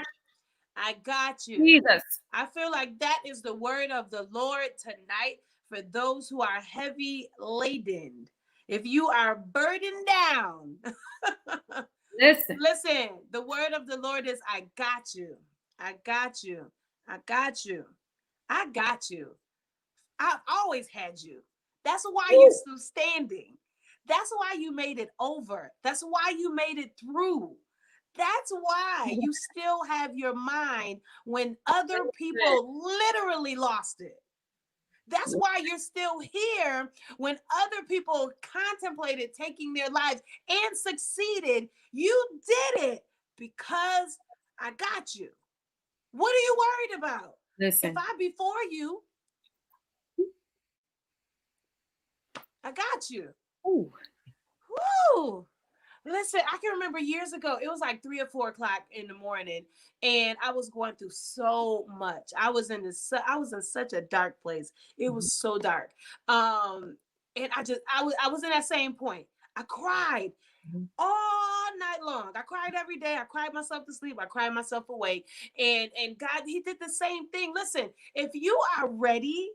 I got you, you. Jesus. I feel like that is the word of the Lord tonight for those who are heavy laden. If you are burdened down, Listen. listen, the word of the Lord is I got you. I got you. I got you. I got you. I've always had you. That's why you're Woo. still standing. That's why you made it over. That's why you made it through. That's why you still have your mind when other people literally lost it. That's why you're still here when other people contemplated taking their lives and succeeded. You did it because I got you. What are you worried about? If Listen. I before you, I got you. Ooh. Woo! Listen, I can remember years ago, it was like 3 or 4 o'clock in the morning, and I was going through so much. I was in such a dark place. It was so dark. And I was in that same point. I cried all night long. I cried every day. I cried myself to sleep. I cried myself awake. And God, He did the same thing. Listen, if you are ready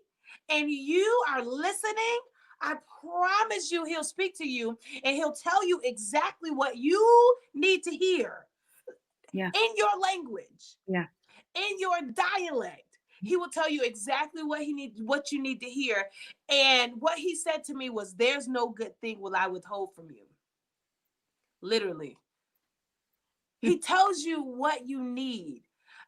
and you are listening, I promise you, He'll speak to you and He'll tell you exactly what you need to hear Yeah. in your language, Yeah. in your dialect. He will tell you exactly what you need to hear. And what He said to me was, "There's no good thing will I withhold from you." Literally, He tells you what you need.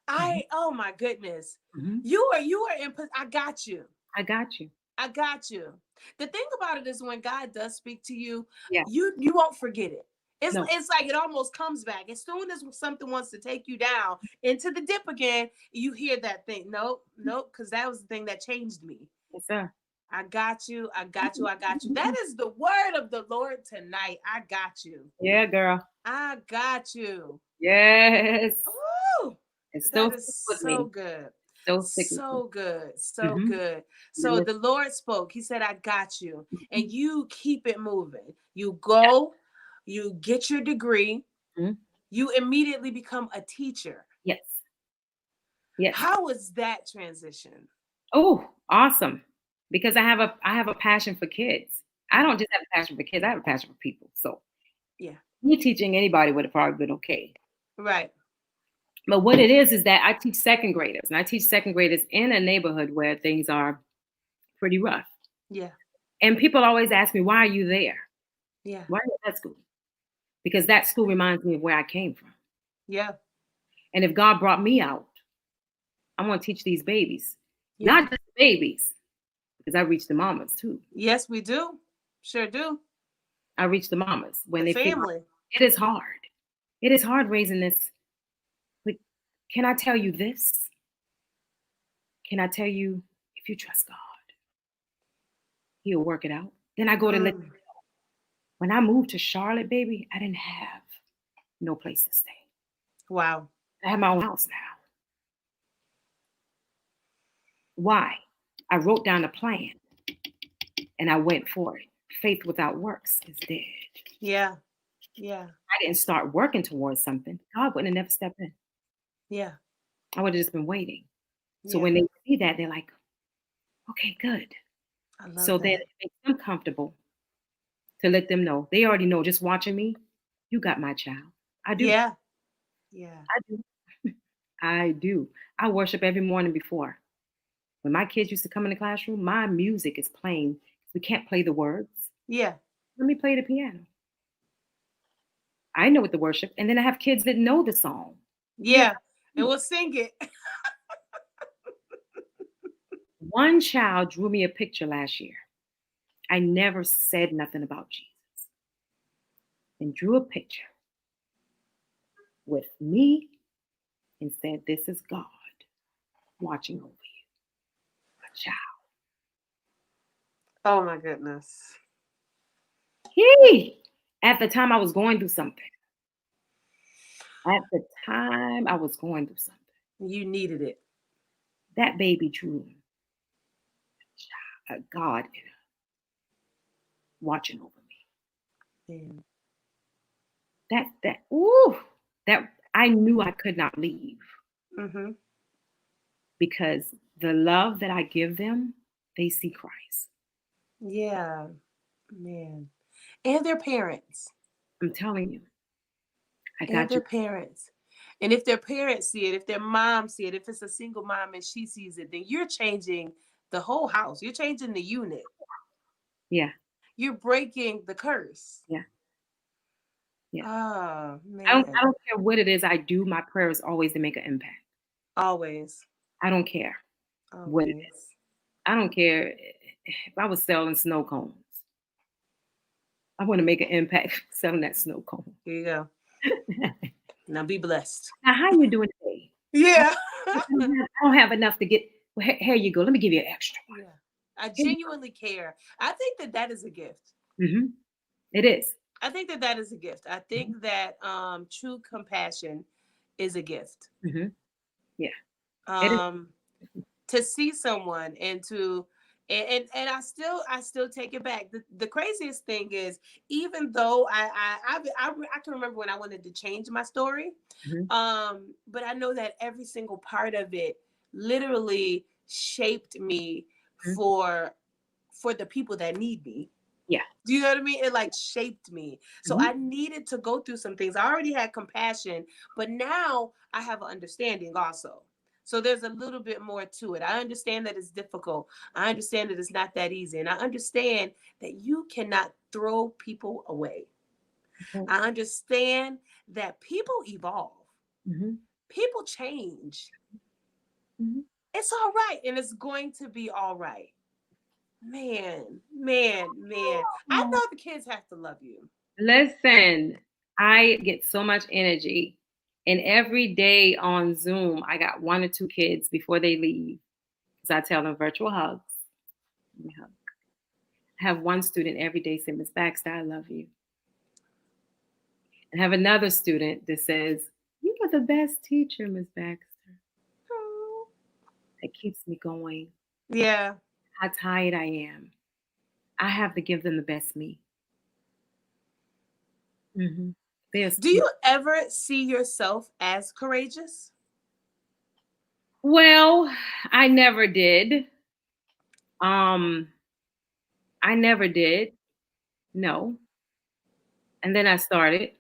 Oh my goodness, Mm-hmm. you are in. I got you. I got you. I got you. The thing about it is when God does speak to you, Yeah. you won't forget it. No. It's like it almost comes back. As soon as something wants to take you down into the dip again, you hear that thing. Nope, nope, because that was the thing that changed me. Yes, sir. I got you. I got you. I got you. That is the word of the Lord tonight. I got you. Yeah, girl. I got you. Yes. Ooh, It's still that sick is with so me. good. Still sick with me. So good. So Mm-hmm. good. So the Lord spoke. He said, I got you. And you keep it moving. You go, you get your degree, Mm-hmm. you immediately become a teacher. Yes. Yes. How was that transition? Oh, awesome. Because I have a passion for kids. I don't just have a passion for kids, I have a passion for people. So Yeah. me teaching anybody would have probably been okay. Right. But what it is that I teach second graders, and I teach second graders in a neighborhood where things are pretty rough. Yeah. And people always ask me, why are you there? Yeah. Why are you at that school? Because that school reminds me of where I came from. Yeah. And if God brought me out, I want to teach these babies, Yeah. not just babies, because I reach the mamas too. Yes, we do. Sure do. I reach the mamas when The they figure out family. it is hard. It is hard raising this. But can I tell you this? Can I tell you if you trust God, He'll work it out. Then I go to Mm. when I moved to Charlotte, baby, I didn't have no place to stay. Wow. I have my own house now. Why? I wrote down a plan and I went for it. Faith without works is dead. Yeah. Yeah. I didn't start working towards something. God wouldn't have never stepped in. Yeah. I would have just been waiting. So Yeah. when they see that, they're like, okay, good. I love So then that. it makes them comfortable to let them know. They already know just watching me, you got my child. I do. Yeah. Yeah. I do. I do. I worship every morning before. When my kids used to come in the classroom, my music is playing. We can't play the words. Yeah. Let me play the piano. I know what the worship, and then I have kids that know the song. Here's Yeah. And we'll sing it. one child drew me a picture last year. I never said nothing about Jesus, and drew a picture with me and said, "This is God watching over you, a child." Oh my goodness. He, at the time, I was going through something. At the time, I was going through something. You needed it. That baby drew a God in her, watching over me. And Ooh, that I knew I could not leave mm-hmm. because the love that I give them, they see Christ. Yeah. Man. And their parents. I'm telling you, I And got their you. parents. And if their parents see it, if their mom see it, if it's a single mom and she sees it, then you're changing the whole house. You're changing the unit. Yeah, You're breaking the curse. yeah, yeah. Oh, I man. don't care what it is I do. My prayer is always to make an impact. Always. I don't care what it is. Always. I don't care if I was selling snow cones. I want to make an impact selling that snow cone. Here you go. Now be blessed. Now, how you doing today? Yeah. I don't have enough to get. Well, here you go. Let me give you an extra one. Yeah. I Here genuinely care. I think that that is a gift. It is. I think that that is a gift. I think that true compassion is a gift. Hmm. Yeah, it is. Um to see someone and to and I still take it back. The craziest thing is, even though I can remember when I wanted to change my story, Hmm. but I know that every single part of it literally shaped me Hmm. for the people that need me. Yeah. Do you know what I mean? It like shaped me. So Hmm. I needed to go through some things. I already had compassion, but now I have an understanding also. So there's a little bit more to it. I understand that it's difficult. I understand that it's not that easy. And I understand that you cannot throw people away. Okay. I understand that people evolve, Hmm. people change. Hmm. It's all right. And it's going to be all right. Man, man, man. I know the kids have to love you. Listen, I get so much energy, and every day on Zoom, I got one or two kids before they leave because I tell them virtual hugs. Let me hug. I have one student every day say, "Miss Baxter, I love you." And have another student that says, "You are the best teacher, Miss Baxter." Oh. That keeps me going. Yeah. How tired I am. I have to give them the best me. Hmm. There's Do you ever see yourself as courageous? well, I never did. Um, I never did. No. And then I started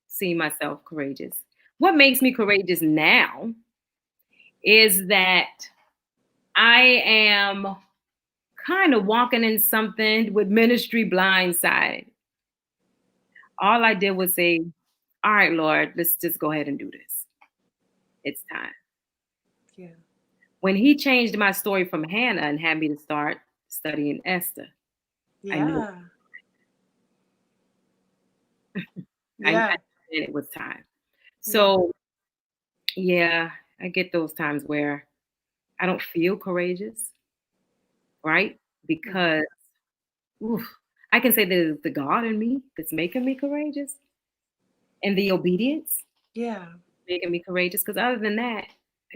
seeing myself courageous. What makes me courageous now is that I am kind of walking in something with ministry blindsided. All I did was say, all right, Lord, let's just go ahead and do this. It's time. Yeah. When he changed my story from Hannah and had me to start studying Esther, I knew Yeah. I Yeah. said it was time. Yeah. So yeah, I get those times where I don't feel courageous, right? Hmm. Because oof, I can say that it's the God in me that's making me courageous, and the obedience Yeah. making me courageous. Because other than that,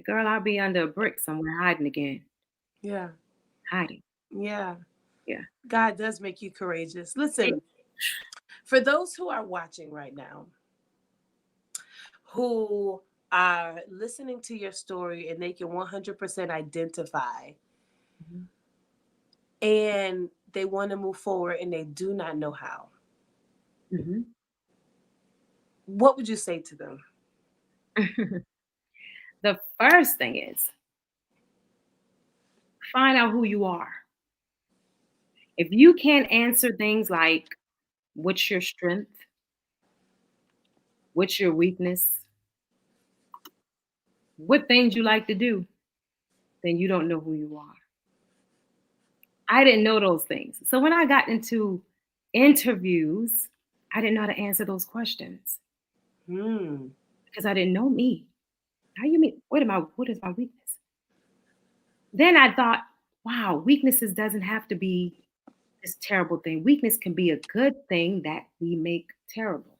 girl, I'll be under a brick somewhere hiding again, Yeah. hiding. Yeah. Yeah. God does make you courageous. It- Listen, for those who are watching right now, who are listening to your story and they can 100% identify Mhm. and they want to move forward and they do not know how, Mhm. what would you say to them? The first thing is find out who you are. If you can't answer things like what's your strength, what's your weakness, what things you like to do, then you don't know who you are. I didn't know those things. So when I got into interviews, I didn't know how to answer those questions Hmm. because I didn't know me. How you mean? What is my weakness? Then I thought, wow, weaknesses doesn't have to be this terrible thing. Weakness can be a good thing that we make terrible.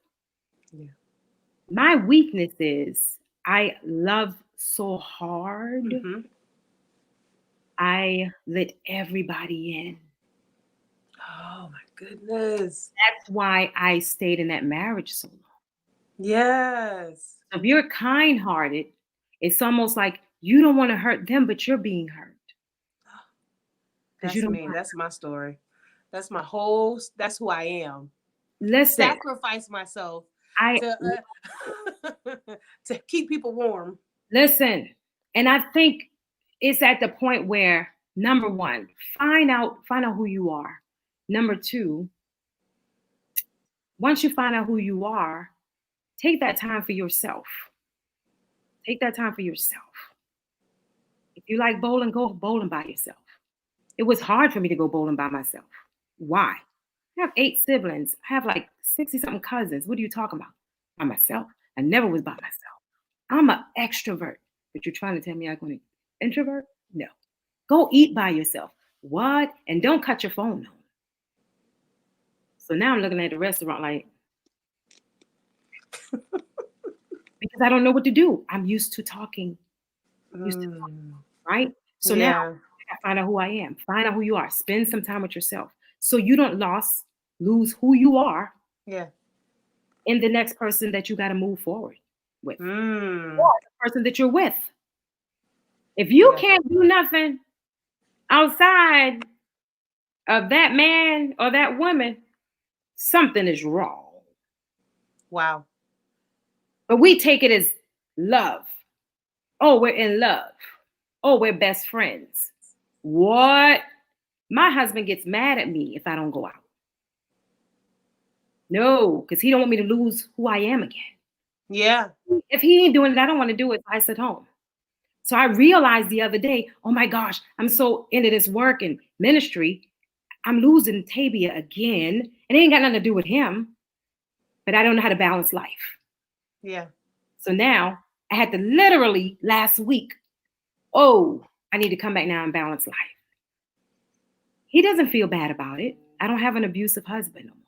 Yeah. My weakness is I love so hard. Mm-hmm. I let everybody in. Oh my goodness. That's why I stayed in that marriage so long. Yes. So if you're kind hearted, it's almost like you don't want to hurt them, but you're being hurt because you That's don't me. want That's my story. That's my whole, that's who I am. to listen. Sacrifice myself I to to keep people warm. listen, and I think it's at the point where number one, find out who you are. Number two, once you find out who you are, take that time for yourself. Take that time for yourself. If you like bowling, go bowling by yourself. It was hard for me to go bowling by myself. Why? I have 8 siblings. I have like 60 something cousins. What are you talking about? By myself? I never was by myself. I'm an extrovert. But you're trying to tell me I'm going to introvert? No. Go eat by yourself. What? And don't cut your phone on. So now I'm looking at the restaurant like, because I don't know what to do. I'm used to talking, Mm. right? So now Yeah. I gotta find out who I am. Find out who you are. Spend some time with yourself. So you don't lose who you are Yeah. in the next person that you got to move forward with, or Mm. the person that you're with. If you Yeah. can't do nothing outside of that man or that woman, something is wrong. Wow. But we take it as love. Oh, we're in love. Oh, we're best friends. What? My husband gets mad at me if I don't go out. No, because he don't want me to lose who I am again. Yeah. If he ain't doing it, I don't want to do it. I sit home. So I realized the other day, oh my gosh, I'm so into this work and ministry. I'm losing Tabia again. And it ain't got nothing to do with him, but I don't know how to balance life. Yeah. So now I had to literally last week, oh, I need to come back now and balance life. He doesn't feel bad about it. I don't have an abusive husband no more.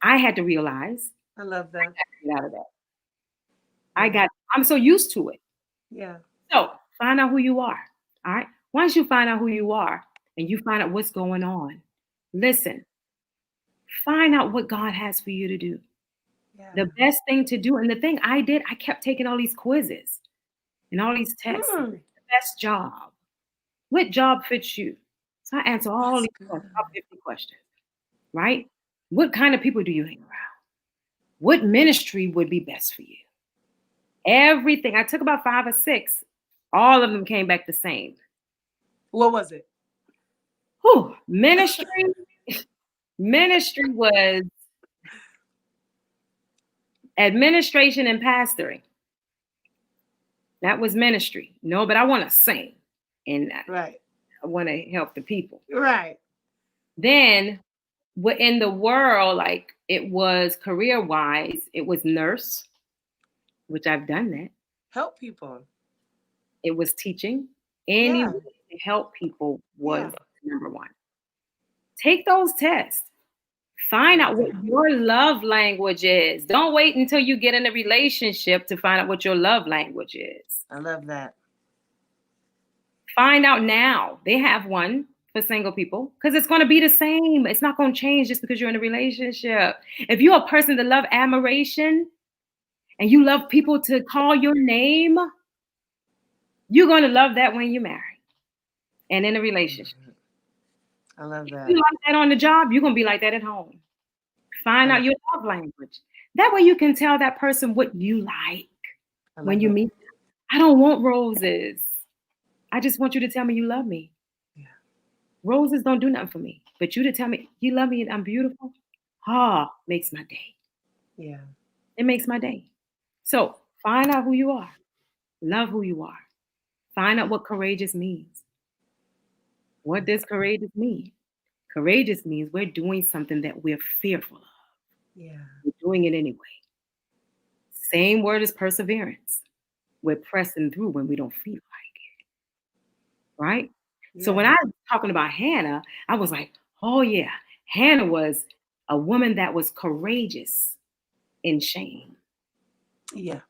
I had to realize I love I that. got to get out of that. Yeah. I'm so used to it. Yeah. So find out who you are. All right. Once you find out who you are and you find out what's going on, listen, find out what God has for you to do. Yeah. The best thing to do, and the thing I did, I kept taking all these quizzes and all these tests. Mm. The best job. What job fits you? So I answer all That's these good. questions, top 50 questions, right? What kind of people do you hang around? What ministry would be best for you? Everything. I took about 5 or 6. All of them came back the same. What was it? Whew, ministry was administration and pastoring. That was ministry. No, but I want to sing and Right. I want to help the people. Right. Then in the world, like it was career wise, it was nurse, which I've done that. Help people. It was teaching. Any Yeah. way to help people was Yeah. number one. Take those tests. I Find love out what that. your love language is. Don't wait until you get in a relationship to find out what your love language is. I love that. Find out now. They have one for single people because it's going to be the same. It's not going to change just because you're in a relationship. If you're a person that love admiration and you love people to call your name, you're going to love that when you marry and in a relationship. I love If you that. like that on the job, you're going to be like that at home. I Find love, out your love language. That way you can tell that person what you like I when love you it. meet them. I don't want roses. I just want you to tell me you love me. Yeah. Roses don't do nothing for me. But you to tell me you love me and I'm beautiful, makes my day. Yeah. It makes my day. So find out who you are. Love who you are. Find out what courageous means. What does courageous mean? Courageous means we're doing something that we're fearful of. Yeah. We're doing it anyway. Same word as perseverance. We're pressing through when we don't feel like it, right? So Yeah. when I was talking about Hannah, I was like, oh yeah, Hannah was a woman that was courageous in shame. Yeah.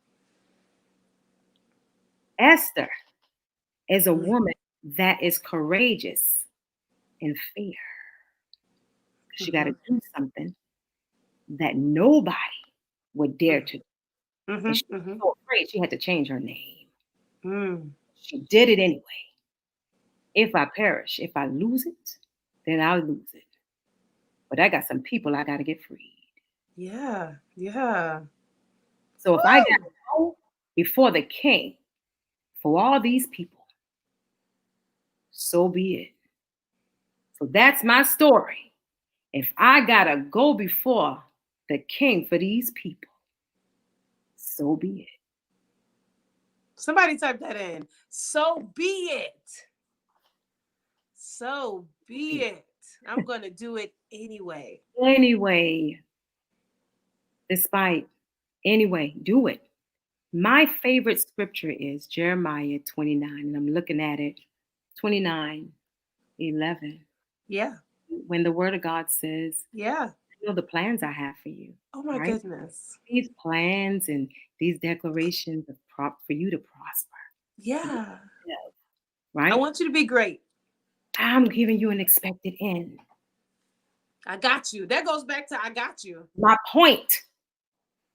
Esther is a Mm-hmm. woman that is courageous in fear. She got Mm-hmm. to do something that nobody would dare to. And she Mm-hmm. was Mm-hmm. so afraid she had to change her name. Mm. She did it anyway. If I perish, if I lose it, then I'll lose it. But I got some people I got to get freed. Yeah. Yeah. So if I got Woo! to go before the king for all these people, so be it. So that's my story. If I got to go before the king for these people, so be it. Somebody type that in. So be it. So be it. I'm gonna do it anyway. Anyway, despite, anyway, do it. My favorite scripture is Jeremiah 29, and I'm looking at it 29:11. Yeah. When the word of God says, Yeah. you know the plans I have for you, Oh my right? goodness. These plans and these declarations of for you to prosper, to Yeah. live, I right? want you to be great. I'm giving you an expected end. I got you. That goes back to I got you. My point,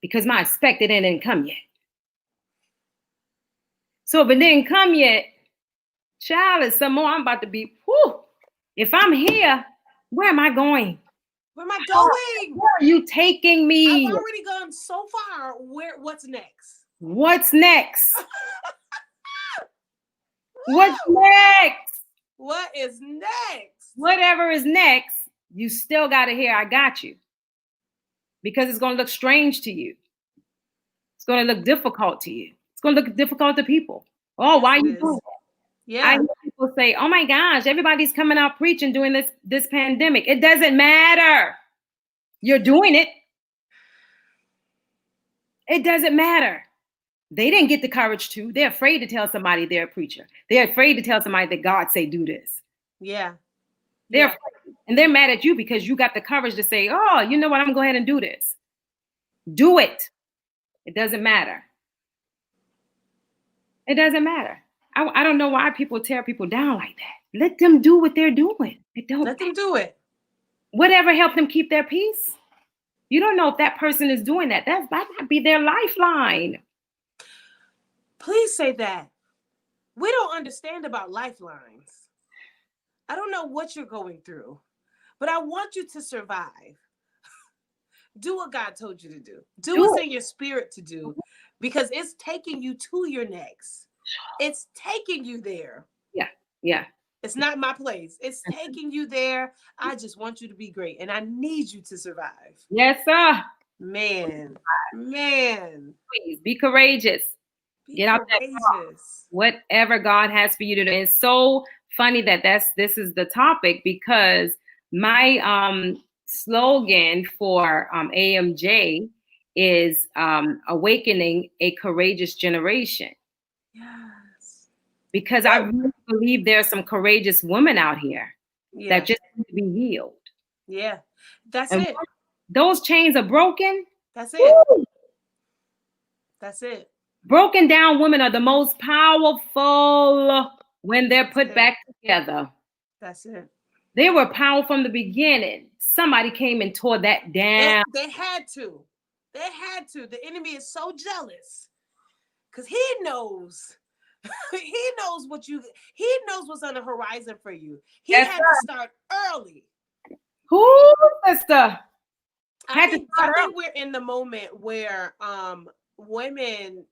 because my expected end didn't come yet. So if it didn't come yet, child, is some more. I'm about to be, whew. If I'm here, where am I going? Where am I going? Where are you taking I've me? already gone so far. What's next? What's next? What's Woo! next? What is next? Whatever is next, you still got to hear, I got you. Because it's going to look strange to you. It's going to look difficult to you. It's going to look difficult to people. Oh, Yes, why are it you doing is. that? I Yeah. hear people say, oh my gosh, everybody's coming out preaching during this pandemic. It doesn't matter. You're doing it. It doesn't matter. They didn't get the courage to. They're afraid to tell somebody they're a preacher. They're afraid to tell somebody that God say do this. Yeah. They're Yeah. afraid. And they're mad at you because you got the courage to say, oh, you know what? I'm going to go ahead and do this. Do it. It doesn't matter. It doesn't matter. I don't know why people tear people down like that. Let them do what they're doing. It don't Let matter. them do it. Whatever helped them keep their peace. You don't know if that person is doing that. That might not be their lifeline. Please say that. We don't understand about lifelines. I don't know what you're going through, but I want you to survive. Do what God told you to do. Do Do what's it. in your spirit to do because it's taking you to your next. It's taking you there. Yeah. Yeah. It's not my place. It's taking you there. I just want you to be great and I need you to survive. Yes, sir. Man, man, Please be courageous. be Get out that courageous. whatever God has for you to do. It's so funny that this is the topic because my slogan for AMJ is awakening a courageous generation. Yes. Because I really believe there's some courageous women out here that Yeah. just need to be healed. Yeah. That's And it. once those chains are broken, That's it. woo, That's it. broken down women are the most powerful when they're That's put it. back together. That's it. They were powerful from the beginning. Somebody came and tore that down. They had to. They had to. The enemy is so jealous because he knows. He knows he knows what's on the horizon for you. He Yes, had to sir. start early. Who, sister? I Had to think I start think early. we're in the moment where women,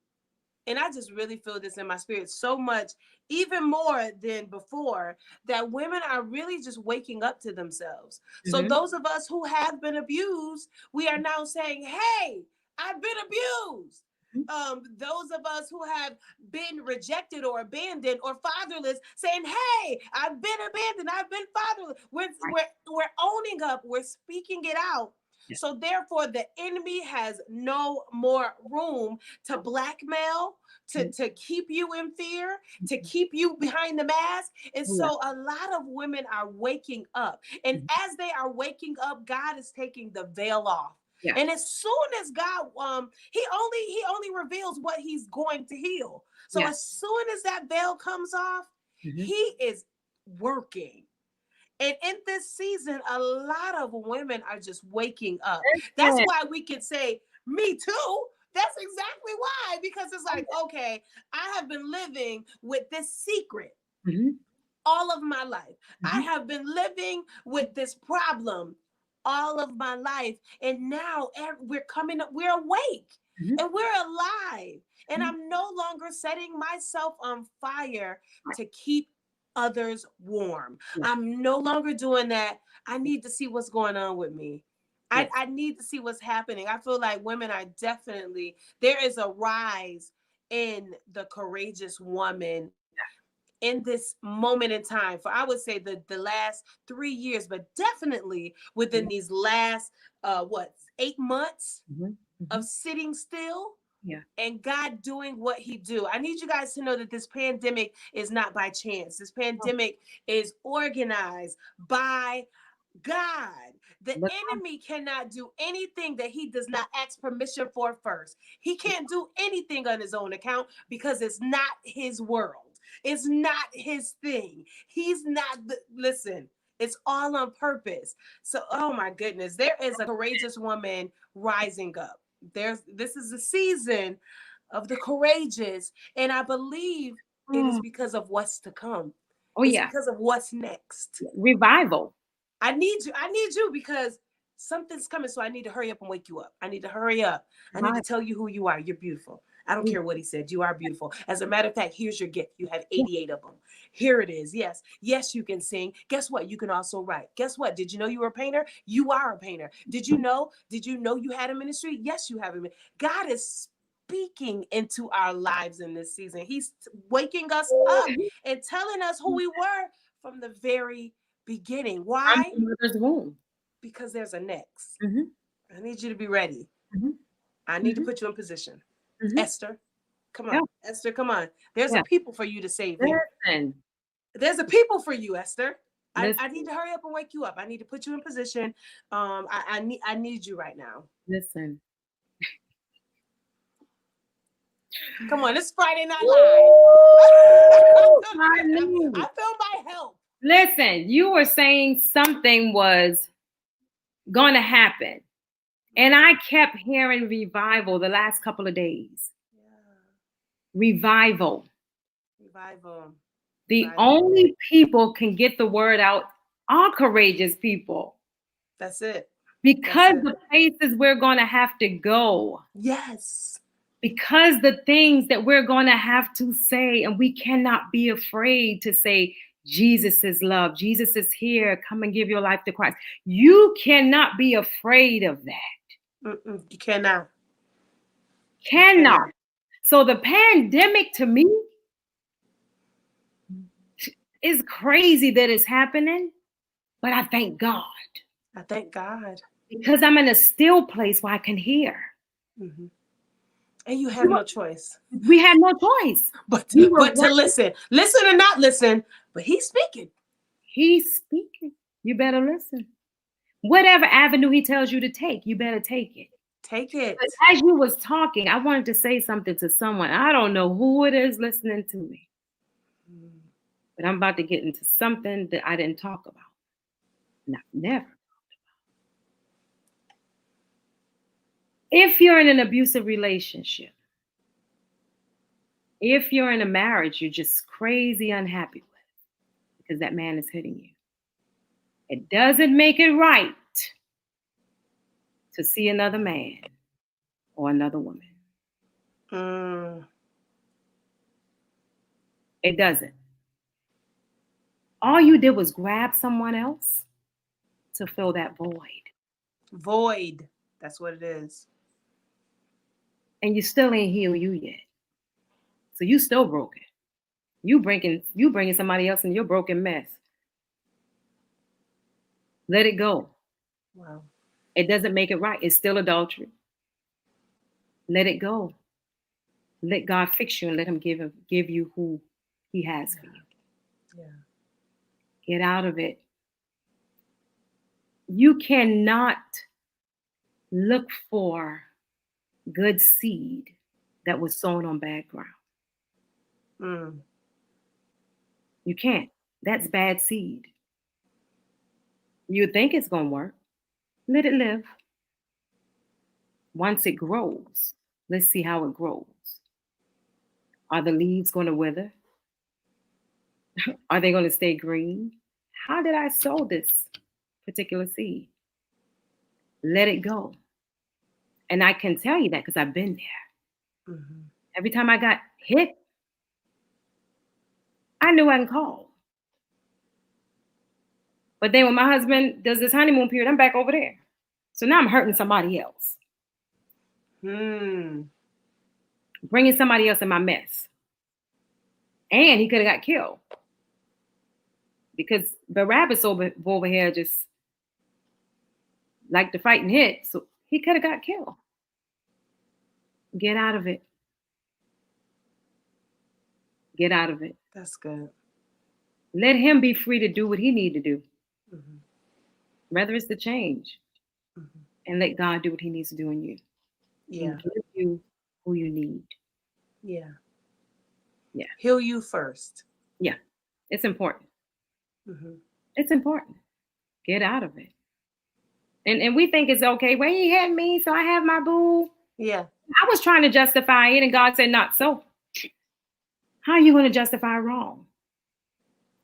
and I just really feel this in my spirit so much, even more than before, that women are really just waking up to themselves. So Mhm. those of us who have been abused, we are now saying, hey, I've been abused. Those of us who have been rejected or abandoned or fatherless, saying, "Hey, I've been abandoned. I've been fatherless." We're owning up. We're speaking it out. Yeah. So therefore, the enemy has no more room to blackmail, to keep you in fear, to keep you behind the mask. And Oh, yeah. so a lot of women are waking up. And Mhm. as they are waking up, God is taking the veil off. Yeah. And as soon as God, he only reveals what he's going to heal. So Yeah. as soon as that veil comes off, Mhm. he is working. And in this season, a lot of women are just waking up. That's Listen. why we can say, me too. That's exactly why. Because it's like, okay, I have been living with this secret Mhm. all of my life. I Mhm. have been living with this problem all of my life. And now we're coming up, we're awake Mhm. and we're alive. And Mhm. I'm no longer setting myself on fire to keep others warm. Yeah. I'm no longer doing that. I need to see what's going on with me. I, Yes. I need to see what's happening. I feel like women are definitely, there is a rise in the courageous woman in this moment in time, for I would say the last 3 years, but definitely within Yeah. these last 8 months Mhm. of Mhm. sitting still Yeah. and God doing what he do. I need you guys to know that this pandemic is not by chance. This Oh, pandemic is organized by God. The look. enemy cannot do anything that he does not ask permission for first. He can't do anything on his own account because it's not his world. It's not his thing. He's not listen. It's all on purpose. So, oh my goodness, there is a courageous woman rising up. This is the season of the courageous, and I believe it is Oh, because of what's to come. oh It's yeah. because of what's next. Revival. I need you. I need you because something's coming. So I need to hurry up and wake you up. I need to hurry up. I need to Revival. tell you who you are. You're beautiful. I don't Yeah. care what he said. You are beautiful. As a matter of fact, here's your gift. You have 88 of them. Here it is. Yes. Yes, you can sing. Guess what? You can also write. Guess what? Did you know you were a painter? You are a painter. Did you know? Did you know you had a ministry? Yes, you have a ministry. God is speaking into our lives in this season. He's waking us up and telling us who we were from the very beginning. I'm Why? the mother's womb. Because there's a next. Mhm. I need you to be ready. Mhm. I need to Mhm. put you in position. Mhm. Esther, come Yeah. on. Esther, come on. There's a Yeah. people for you to save here. Listen. There's a people for you, Esther. I need Listen. to hurry up and wake you up. I need to put you in position. I need you right now. Listen. Come on, it's Friday Night Live. Woo! I Honey. feel my help. Listen, you were saying something was going to happen. And I kept hearing revival the last couple of days. Yeah. Revival. Revival. The Revival. only people can get the word out are courageous people That's it. That's because it. the places we're going to have to go, Yes. because the things that we're going to have to say, and we cannot be afraid to say, Jesus is love. Jesus is here. Come and give your life to Christ. You cannot be afraid of that. Mm-mm. You cannot. You Cannot. cannot. So the pandemic to me is crazy that it's happening, but I thank God. I thank God. because I'm in a still place where I can hear. Hmm. And you We, have were, no choice we had no choice. but We were to running. listen or not listen. But He's speaking. He's speaking. You better listen. Whatever avenue he tells you to take, you better take it. Take But it. as you was talking, I wanted to say something to someone. I don't know who it is listening to me, Mm. but I'm about to get into something that I didn't talk about. No, never. If you're in an abusive relationship, if you're in a marriage you're just crazy unhappy with because that man is hitting you, it doesn't make it right to see another man or another woman. Mm. It doesn't. All you did was grab someone else to fill that void. Void. That's what it is. And you still ain't healed you yet. So you still broken. You bringing somebody else in your broken mess. Let it go. Wow. It doesn't make it right. It's still adultery. Let it go. Let God fix you and let him give you who he has for you. Yeah. Get out of it. You cannot look for good seed that was sown on bad ground. Mm. You can't. That's bad seed. You think it's going to work. Let it live. Once it grows, let's see how it grows. Are the leaves going to wither? Are they going to stay green? How did I sow this particular seed? Let it go. And I can tell you that because I've been there. Mm-hmm. Every time I got hit, I knew I can call. But then when my husband does this honeymoon period, I'm back over there. So now I'm hurting somebody else, Hmm. bringing somebody else in my mess. And he could have got killed because Barabbas over here just like to fight and hit. So he could have got killed. Get out of it. Get out of it. That's good. Let him be free to do what he need to do, Mm-hmm. whether it's the change, Mm-hmm. and let God do what he needs to do in you Yeah. and give you who you need. Yeah. Yeah. Heal you first. Yeah. It's important. Mm-hmm. It's important. Get out of it. And we think it's okay. Well, he had me, so I have my boo. Yeah. I was trying to justify it, and God said, not so. How are you going to justify wrong?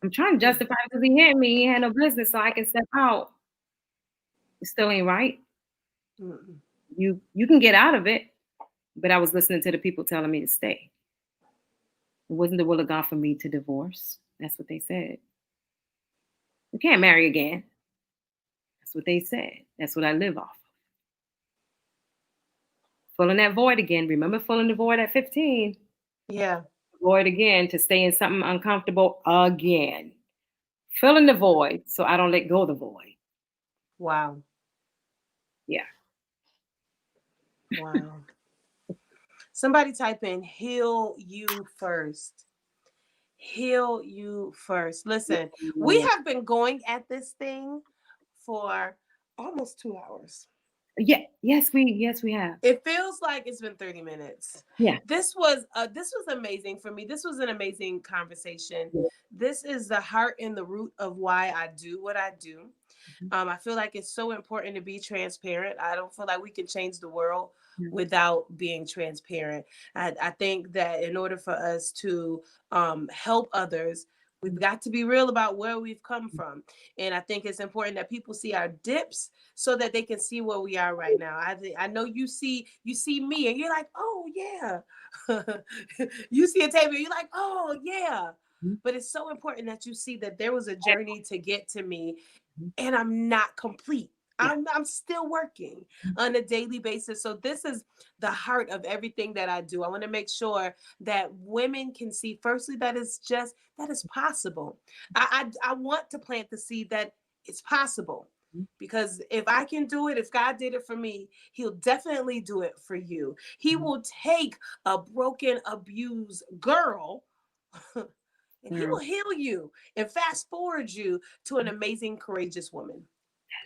I'm trying to Yeah. justify it because he had me. He had no business, so I can step out. It still ain't right. Mm-mm. You can get out of it, but I was listening to the people telling me to stay. It wasn't the will of God for me to divorce. That's what they said. You can't marry again. That's what they said. That's what I live off. Filling that void again. Remember filling the void at 15? Yeah. Void again to stay in something uncomfortable again. Filling the void so I don't let go of the void. Wow. Yeah. Wow. Somebody type in heal you first. Heal you first. Listen, we Yeah. have been going at this thing for almost 2 hours. Yeah. Yes we have. It feels like it's been 30 minutes. Yeah. This was amazing for me. This was an amazing conversation. This is the heart and the root of why I do what I do. I feel like it's so important to be transparent. I don't feel like we can change the world without being transparent. I think that in order for us to help others, we've got to be real about where we've come from. And I think it's important that people see our dips so that they can see where we are right now. I know you see me and you're like, oh yeah. You see Atabia, you're like, oh yeah. But it's so important that you see that there was a journey to get to me and I'm not complete. Yeah. I'm still working on a daily basis. So this is the heart of everything that I do. I want to make sure that women can see firstly that that is possible. I want to plant the seed that it's possible. Mhm. Because if I can do it, if God did it for me, he'll definitely do it for you. He Mhm. will take a broken, abused girl and he Mm. will heal you and fast forward you to an amazing, courageous woman.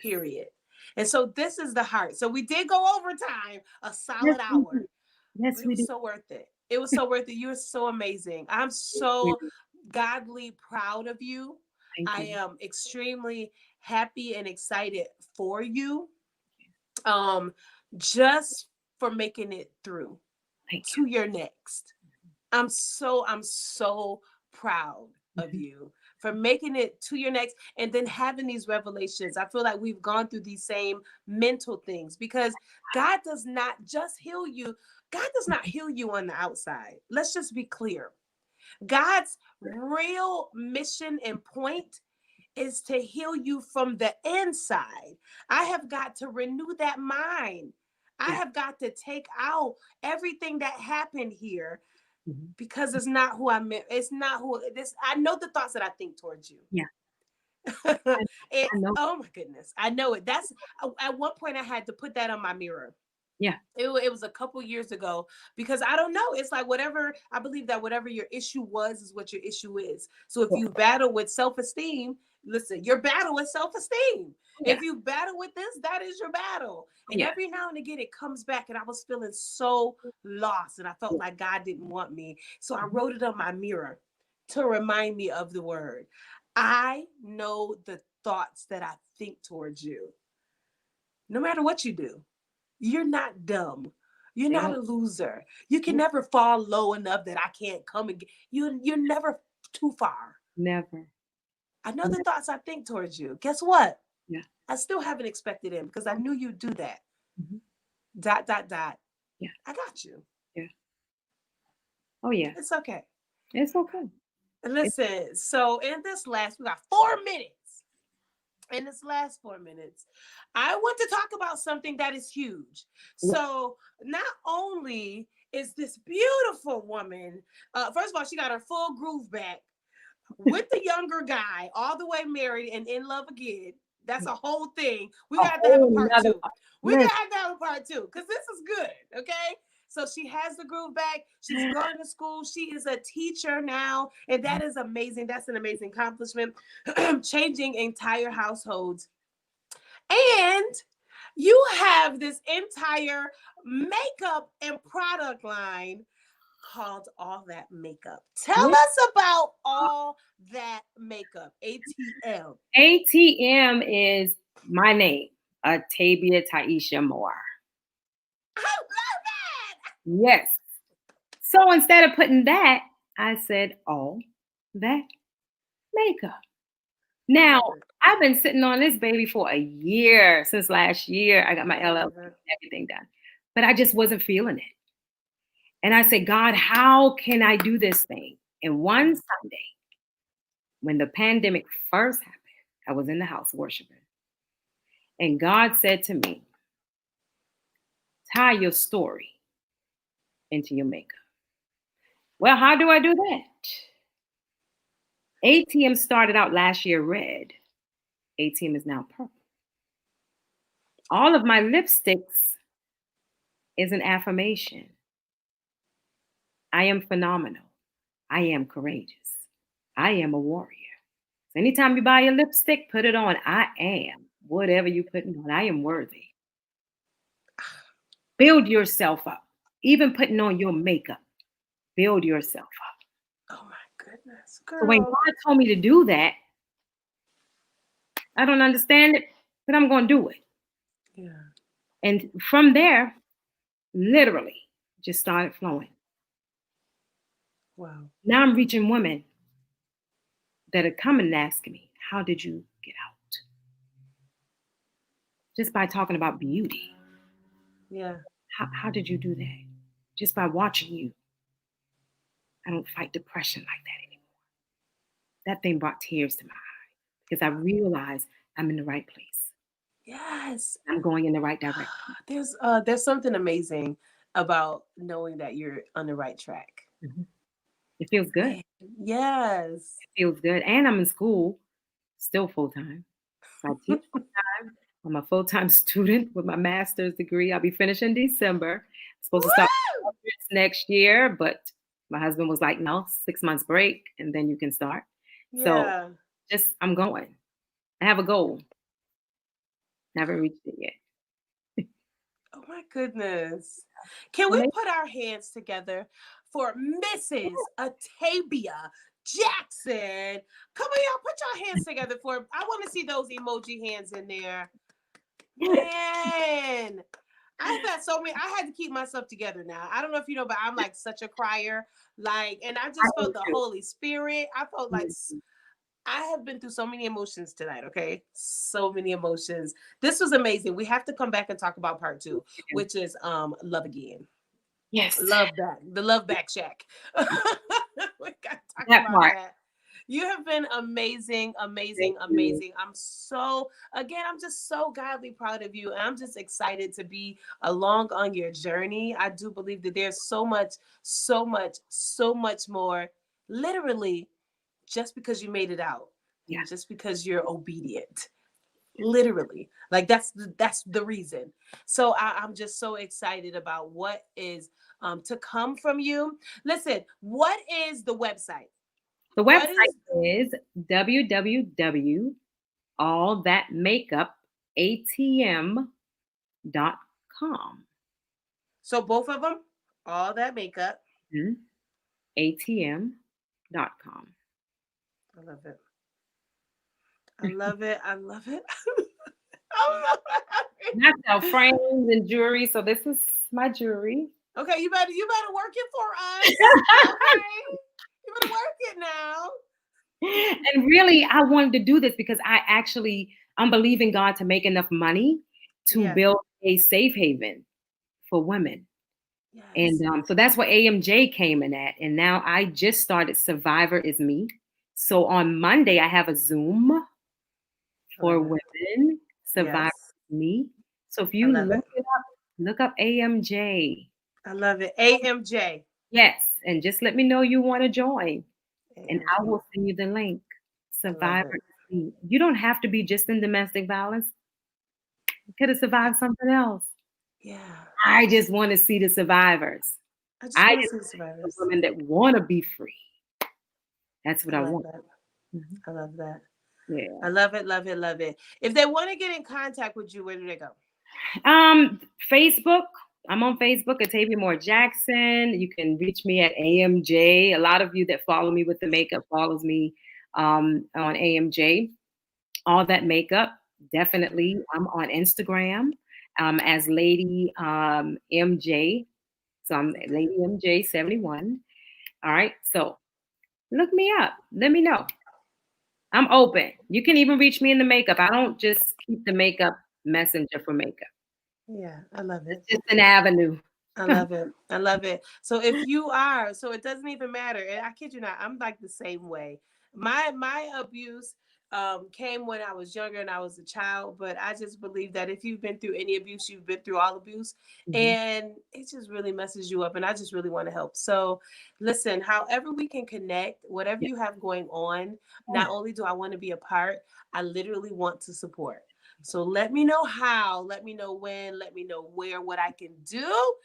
Period. And so this is the heart. So we did go overtime, a Yes, solid we hour, do. but Yes, it we was do. so worth it. It was so worth it. You're so amazing. I'm Yes, we so do. godly proud of you. Thank I you. am extremely happy and excited for you. Um, just for making it through Thank to your next. I'm so proud you. of Mhm. you for making it to your next and then having these revelations. I feel like we've gone through these same mental things because God does not just heal you. God does not heal you on the outside. Let's just be clear. God's real mission and point is to heal you from the inside. I have got to renew that mind. I Yeah. have got to take out everything that happened here Mhm. because it's not who I meant. It's not who this. I know the thoughts that I think towards you. Yeah. I, it. I know. Oh my goodness, I know it. That's at one point I had to put that on my mirror. Yeah. It was a couple years ago because I don't know. It's like whatever I believe that whatever your issue was is what your issue is. So if Yeah. you battle with self esteem, listen, your battle with self esteem. Yeah. If you battle with this, that is your battle. And Yeah. every now and again, it comes back, and I was feeling so lost, and I felt Yeah. like God didn't want me. So I Mhm. wrote it on my mirror to remind me of the word. I know the thoughts that I think towards you, no matter what you do. You're not dumb. You're not Yeah. a loser. You can Yeah. never fall low enough that I can't come and get you. You're never too far. Never. I know the Never. thoughts I think towards you. Guess what? Yeah. I still haven't expected him because I knew you'd do that. Mhm. Dot dot dot. Yeah. I got you. Yeah. Oh yeah. It's okay. It's okay. It's Listen. So in this last, we got 4 minutes. In this last 4 minutes, I want to talk about something that is huge. yeah. So, not only is this beautiful woman, first of all, she got her full groove back with the younger guy, all the way married and in love again. That's a whole thing. We A got to have a whole part nother two. We list. gotta have to have a part two because this is good. Okay. So she has the groove back. She's going to school. She is a teacher now, and that is amazing. That's an amazing accomplishment. Changing entire households, and you have this entire makeup and product line called All That Makeup. Tell Yeah. us about All That Makeup, ATM. ATM is my name, Atabia Taisha Moore. I love that. Yes. So instead of putting that, I said all that makeup. I Now, love it. I've been sitting on this baby for a year. Since last year, I got my I LLC love it. and everything done. But I just wasn't feeling it. And I said, God, how can I do this thing? And one Mm. Sunday, when the pandemic first happened, I was in the house worshiping. And God said to me, tie your story into your makeup. Well, how do I do that? ATM started out last year red. ATM is now purple. All of my lipsticks is an affirmation. I am phenomenal. I am courageous. I am a warrior. So anytime you buy a lipstick, put it on. I am whatever you putting on. I am worthy. Build yourself up. Even putting on your makeup, build yourself up. Oh my goodness, So when girl. God told me to do that, I don't understand it, but I'm going to do it. Yeah. And from there, literally just started flowing. Wow. Now I'm reaching women that are coming and asking me, how did you get out? Just by talking about beauty. Yeah. How did you do that? Just by watching you. I don't fight depression like that anymore. That thing brought tears to my eyes because I realized I'm in the right place. Yes. I'm going in the right direction. There's something amazing about knowing that you're on the right track. Mhm. It feels good. Man, yes. It feels good. And I'm in school still full time. So I teach full-time. I'm a full-time student with my master's degree. I'll be finished in December. Supposed to start Woo! next year, but my husband was like, no, 6 months break, and then you can start. So Yeah. just I'm going. I have a goal. Haven't reached it yet. Oh my goodness. Can we Well, put our hands together for Mrs. Atabia Jackson? Come on, y'all, put your hands together for I want to see those emoji hands in there. Man. I've had so many. I had to keep myself together now. I don't know if you know, but I'm like such a crier. Like, and I I just am felt the too. Holy Spirit. I felt like Mhm. I have been through so many emotions tonight, okay? So many emotions. This was amazing. We have to come back and talk about part two, which is love again. Yes, Love back. The love back shack. We gotta talk that about part. that. You have been amazing, amazing, Thank you. amazing. I'm just so godly proud of you. And I'm just excited to be along on your journey. I do believe that there's so much, so much, so much more. Literally, just because you made it out Yeah. and just because you're obedient, literally, like that's the reason. So I'm just so excited about what is to come from you. Listen, what is the website? The What website is is www.allthatmakeup.atm.com. so both of them, all that makeup. Mhm. ATM.com. I love it. I love it. I love it. I love it. I sell frames and jewelry, so this is my jewelry. Okay, you better work it for us. Okay, you better work it now. And really, I wanted to do this because I'm believing God to make enough money to Yeah. build a safe haven for women. And Yes. so that's what AMJ came in at. And now I just started Survivor is Me. So on Monday, I have a Zoom I for love it. women, Survivor Yes. is Me. So if I you love it. look up AMJ. I love it. AMJ. Yes. And just let me know you want to join. And I AMJ. will send you the link. I love Survivor it. is Me. You don't have to be just in domestic violence. You could have Yeah. survived something else. Yeah. I just want to see the survivors. I just I want to just see the want to see the survivors. women that want to be free. That's what I I love want. that. Mhm. I love that. Yeah. I love it, love it, love it. If they want to get in contact with you, where do they go? Facebook. I'm on Facebook, Atabia Moore Jackson. You can reach me at AMJ. A lot of you that follow me with the makeup follows me on AMJ. All that makeup, definitely. I'm on Instagram as Lady MJ. So I'm Okay. Lady MJ 71. All right. So look me up. Let me know. I'm open. You can even reach me in the makeup. I don't just keep the makeup messenger for makeup. Yeah, I love It's it. just an avenue. I love it. I love it. So if you are, so it doesn't even matter. And I kid you not, I'm like the same way. My abuse came when I was younger and I was a child, but I just believe that if you've been through any abuse, you've been through all abuse, Mhm. and it just really messes you up. And I just really want to help. So listen, however we can connect, whatever Yeah. you have going on, not only do I want to be a part, I literally want to support. So let me know how, let me know when, let me know where, what I can do.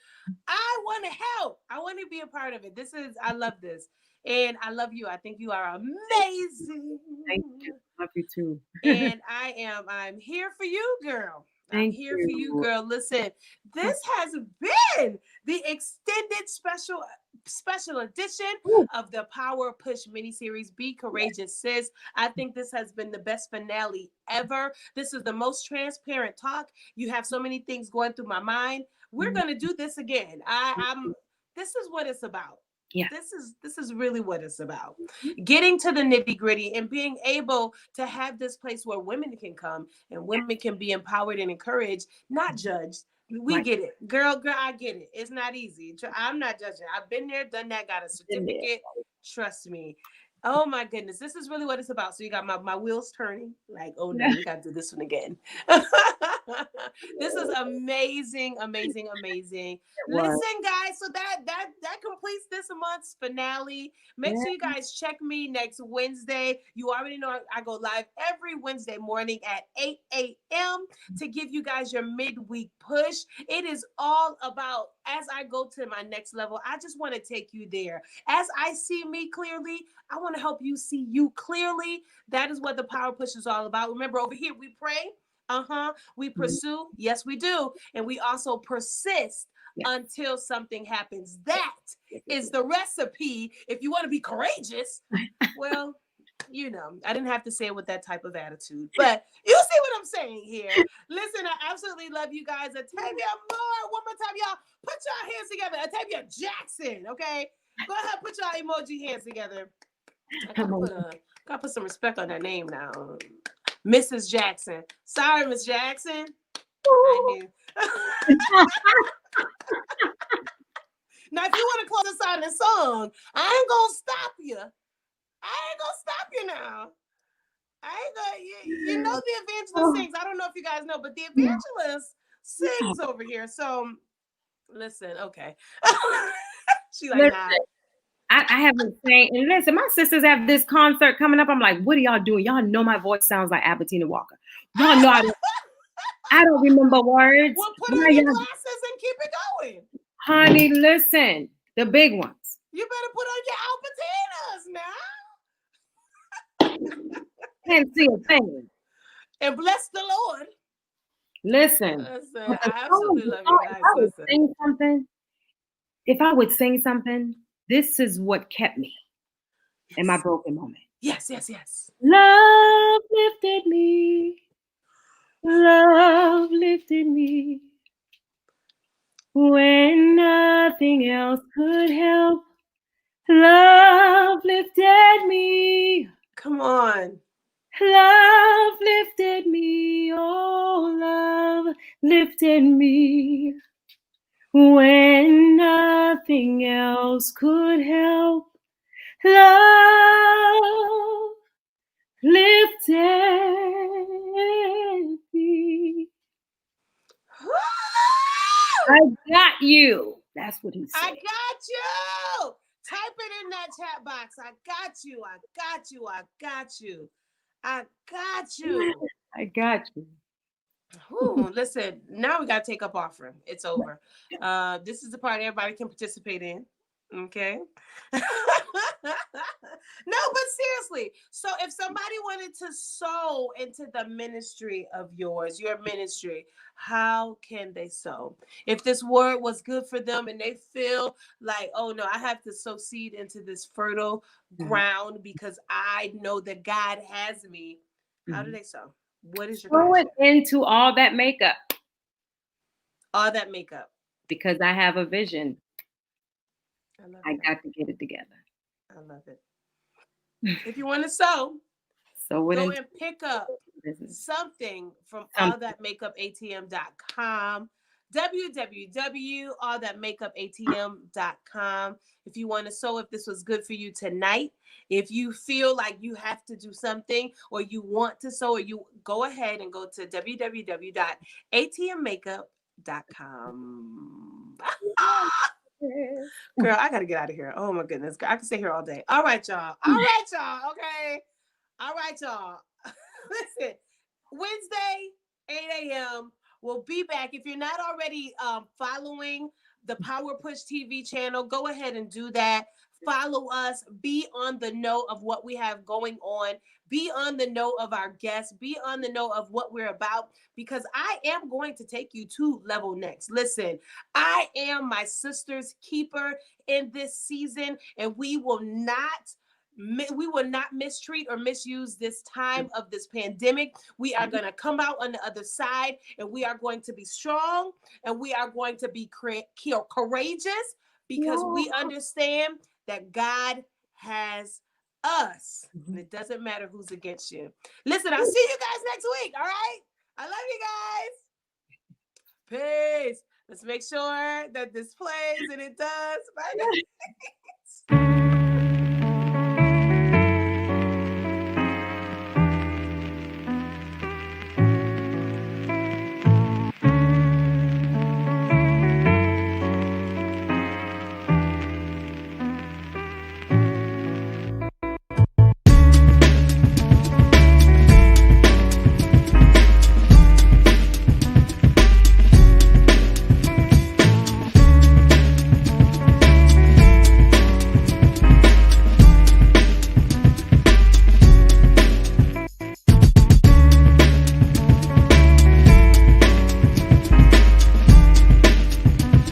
I want to help. I want to be a part of it. I love this. And I love you. I think you are amazing. Thank you. Love you too. And I'm here for you, girl. I'm Thank here for you, you. girl. Listen, this has been the extended special edition Ooh, of the Power Push miniseries. Be courageous, sis. I think this has been the best finale ever. This is the most transparent talk. You have so many things going through my mind. We're mhm. gonna do this again. I'm. This is what it's about. Yeah. This is really what it's about, getting to the nitty gritty and being able to have this place where women can come and Yeah. women can be empowered and encouraged, not Mhm. judged. We Right. get it, girl, I get it. It's not easy. I'm not judging. I've been there, done that, got a In there. certificate. Trust me. Oh my goodness, this is really what it's about. So you got my wheels turning, like, oh no, Yeah. we got to do this one again. This is amazing, amazing, amazing. It was. Listen, guys, so that completes this month's finale. Make Yeah. sure you guys check me next Wednesday. You already know I go live every Wednesday morning at 8 a.m. to give you guys your midweek push. It is all about, as I go to my next level, I just want to take you there. As I see me clearly, I want to help you see you clearly. That is what the power push is all about. Remember, over here, we pray. We Mhm. pursue. Yes, we do. And we also persist Yes. until something happens. That Yes, yes, is yes. the recipe. If you want to be courageous, well, I didn't have to say it with that type of attitude, but you see what I'm saying here. Listen, I absolutely love you guys. Atabia Moore, one more time, y'all. Put your hands together. Atabia Jackson, okay? Go ahead, put your emoji hands together. I gotta put some respect on that name now. Mrs. Jackson. Sorry, Miss Jackson. I knew. Now, if you want to close us out in a song, I ain't gonna stop you. I ain't gonna stop you now. I ain't gonna. You know the evangelist Oh, sings. I don't know if you guys know, but the yeah. evangelist sings over here. So listen, okay. She like, Listen, nah. I haven't sang. And listen, my sisters have this concert coming up. I'm like, what are y'all doing? Y'all know my voice sounds like Albertina Walker. Y'all know I don't remember words. Well, put Why on your y'all, glasses and keep it going. honey, listen, the big ones. You better put on your Albertinas now. Can't see a thing. And bless the Lord. Listen, Listen, but the I song, absolutely love you if guys. I would Listen. sing something, this is what kept me in my Yes. broken moment. Yes, yes, yes. Love lifted me. Love lifted me when nothing else could help. Love lifted me. Come on. Love lifted me. Oh, love lifted me when nothing else could help. Love lifted me. I got you. That's what he I said. got you. Type it in that chat box. I got you. I got you. I got you. I got you. I got you. Ooh, listen, now we got to take up offering. It's over. This is the part everybody can participate in. Okay. No, but seriously. So if somebody wanted to sow into the ministry of yours, your ministry, how can they sow? If this word was good for them and they feel like, oh no, I have to sow seed into this fertile Mhm. ground because I know that God has me, how do Mhm. they sow? What is your Throw cash it app? into all that makeup All that makeup. because I have a vision. I love I it. got to get it together. I love it. If you want to sew, So it go into and pick up business. something from Something. allthatmakeupatm.com, www.allthatmakeupatm.com. If you want to sew, if this was good for you tonight, if you feel like you have to do something or you want to sew, or you go ahead and go to www.atmmakeup.com. Girl, I gotta get out of here. Oh my goodness. I can stay here all day. All right, y'all. All right, y'all. Okay. All right, y'all. Listen, Wednesday, 8 a.m. We'll be back. If you're not already following the Power Push TV channel, go ahead and do that. Follow us. Be on the know of what we have going on. Be on the know of our guests. Be on the know of what we're about because I am going to take you to level next. Listen, I am my sister's keeper in this season, and we will not mistreat or misuse this time of this pandemic. We are going to come out on the other side and we are going to be strong and we are going to be courageous because we understand that God has us. And it doesn't matter who's against you. Listen, I'll see you guys next week. All right. I love you guys. Peace. Let's make sure that this plays and it does. Bye, guys.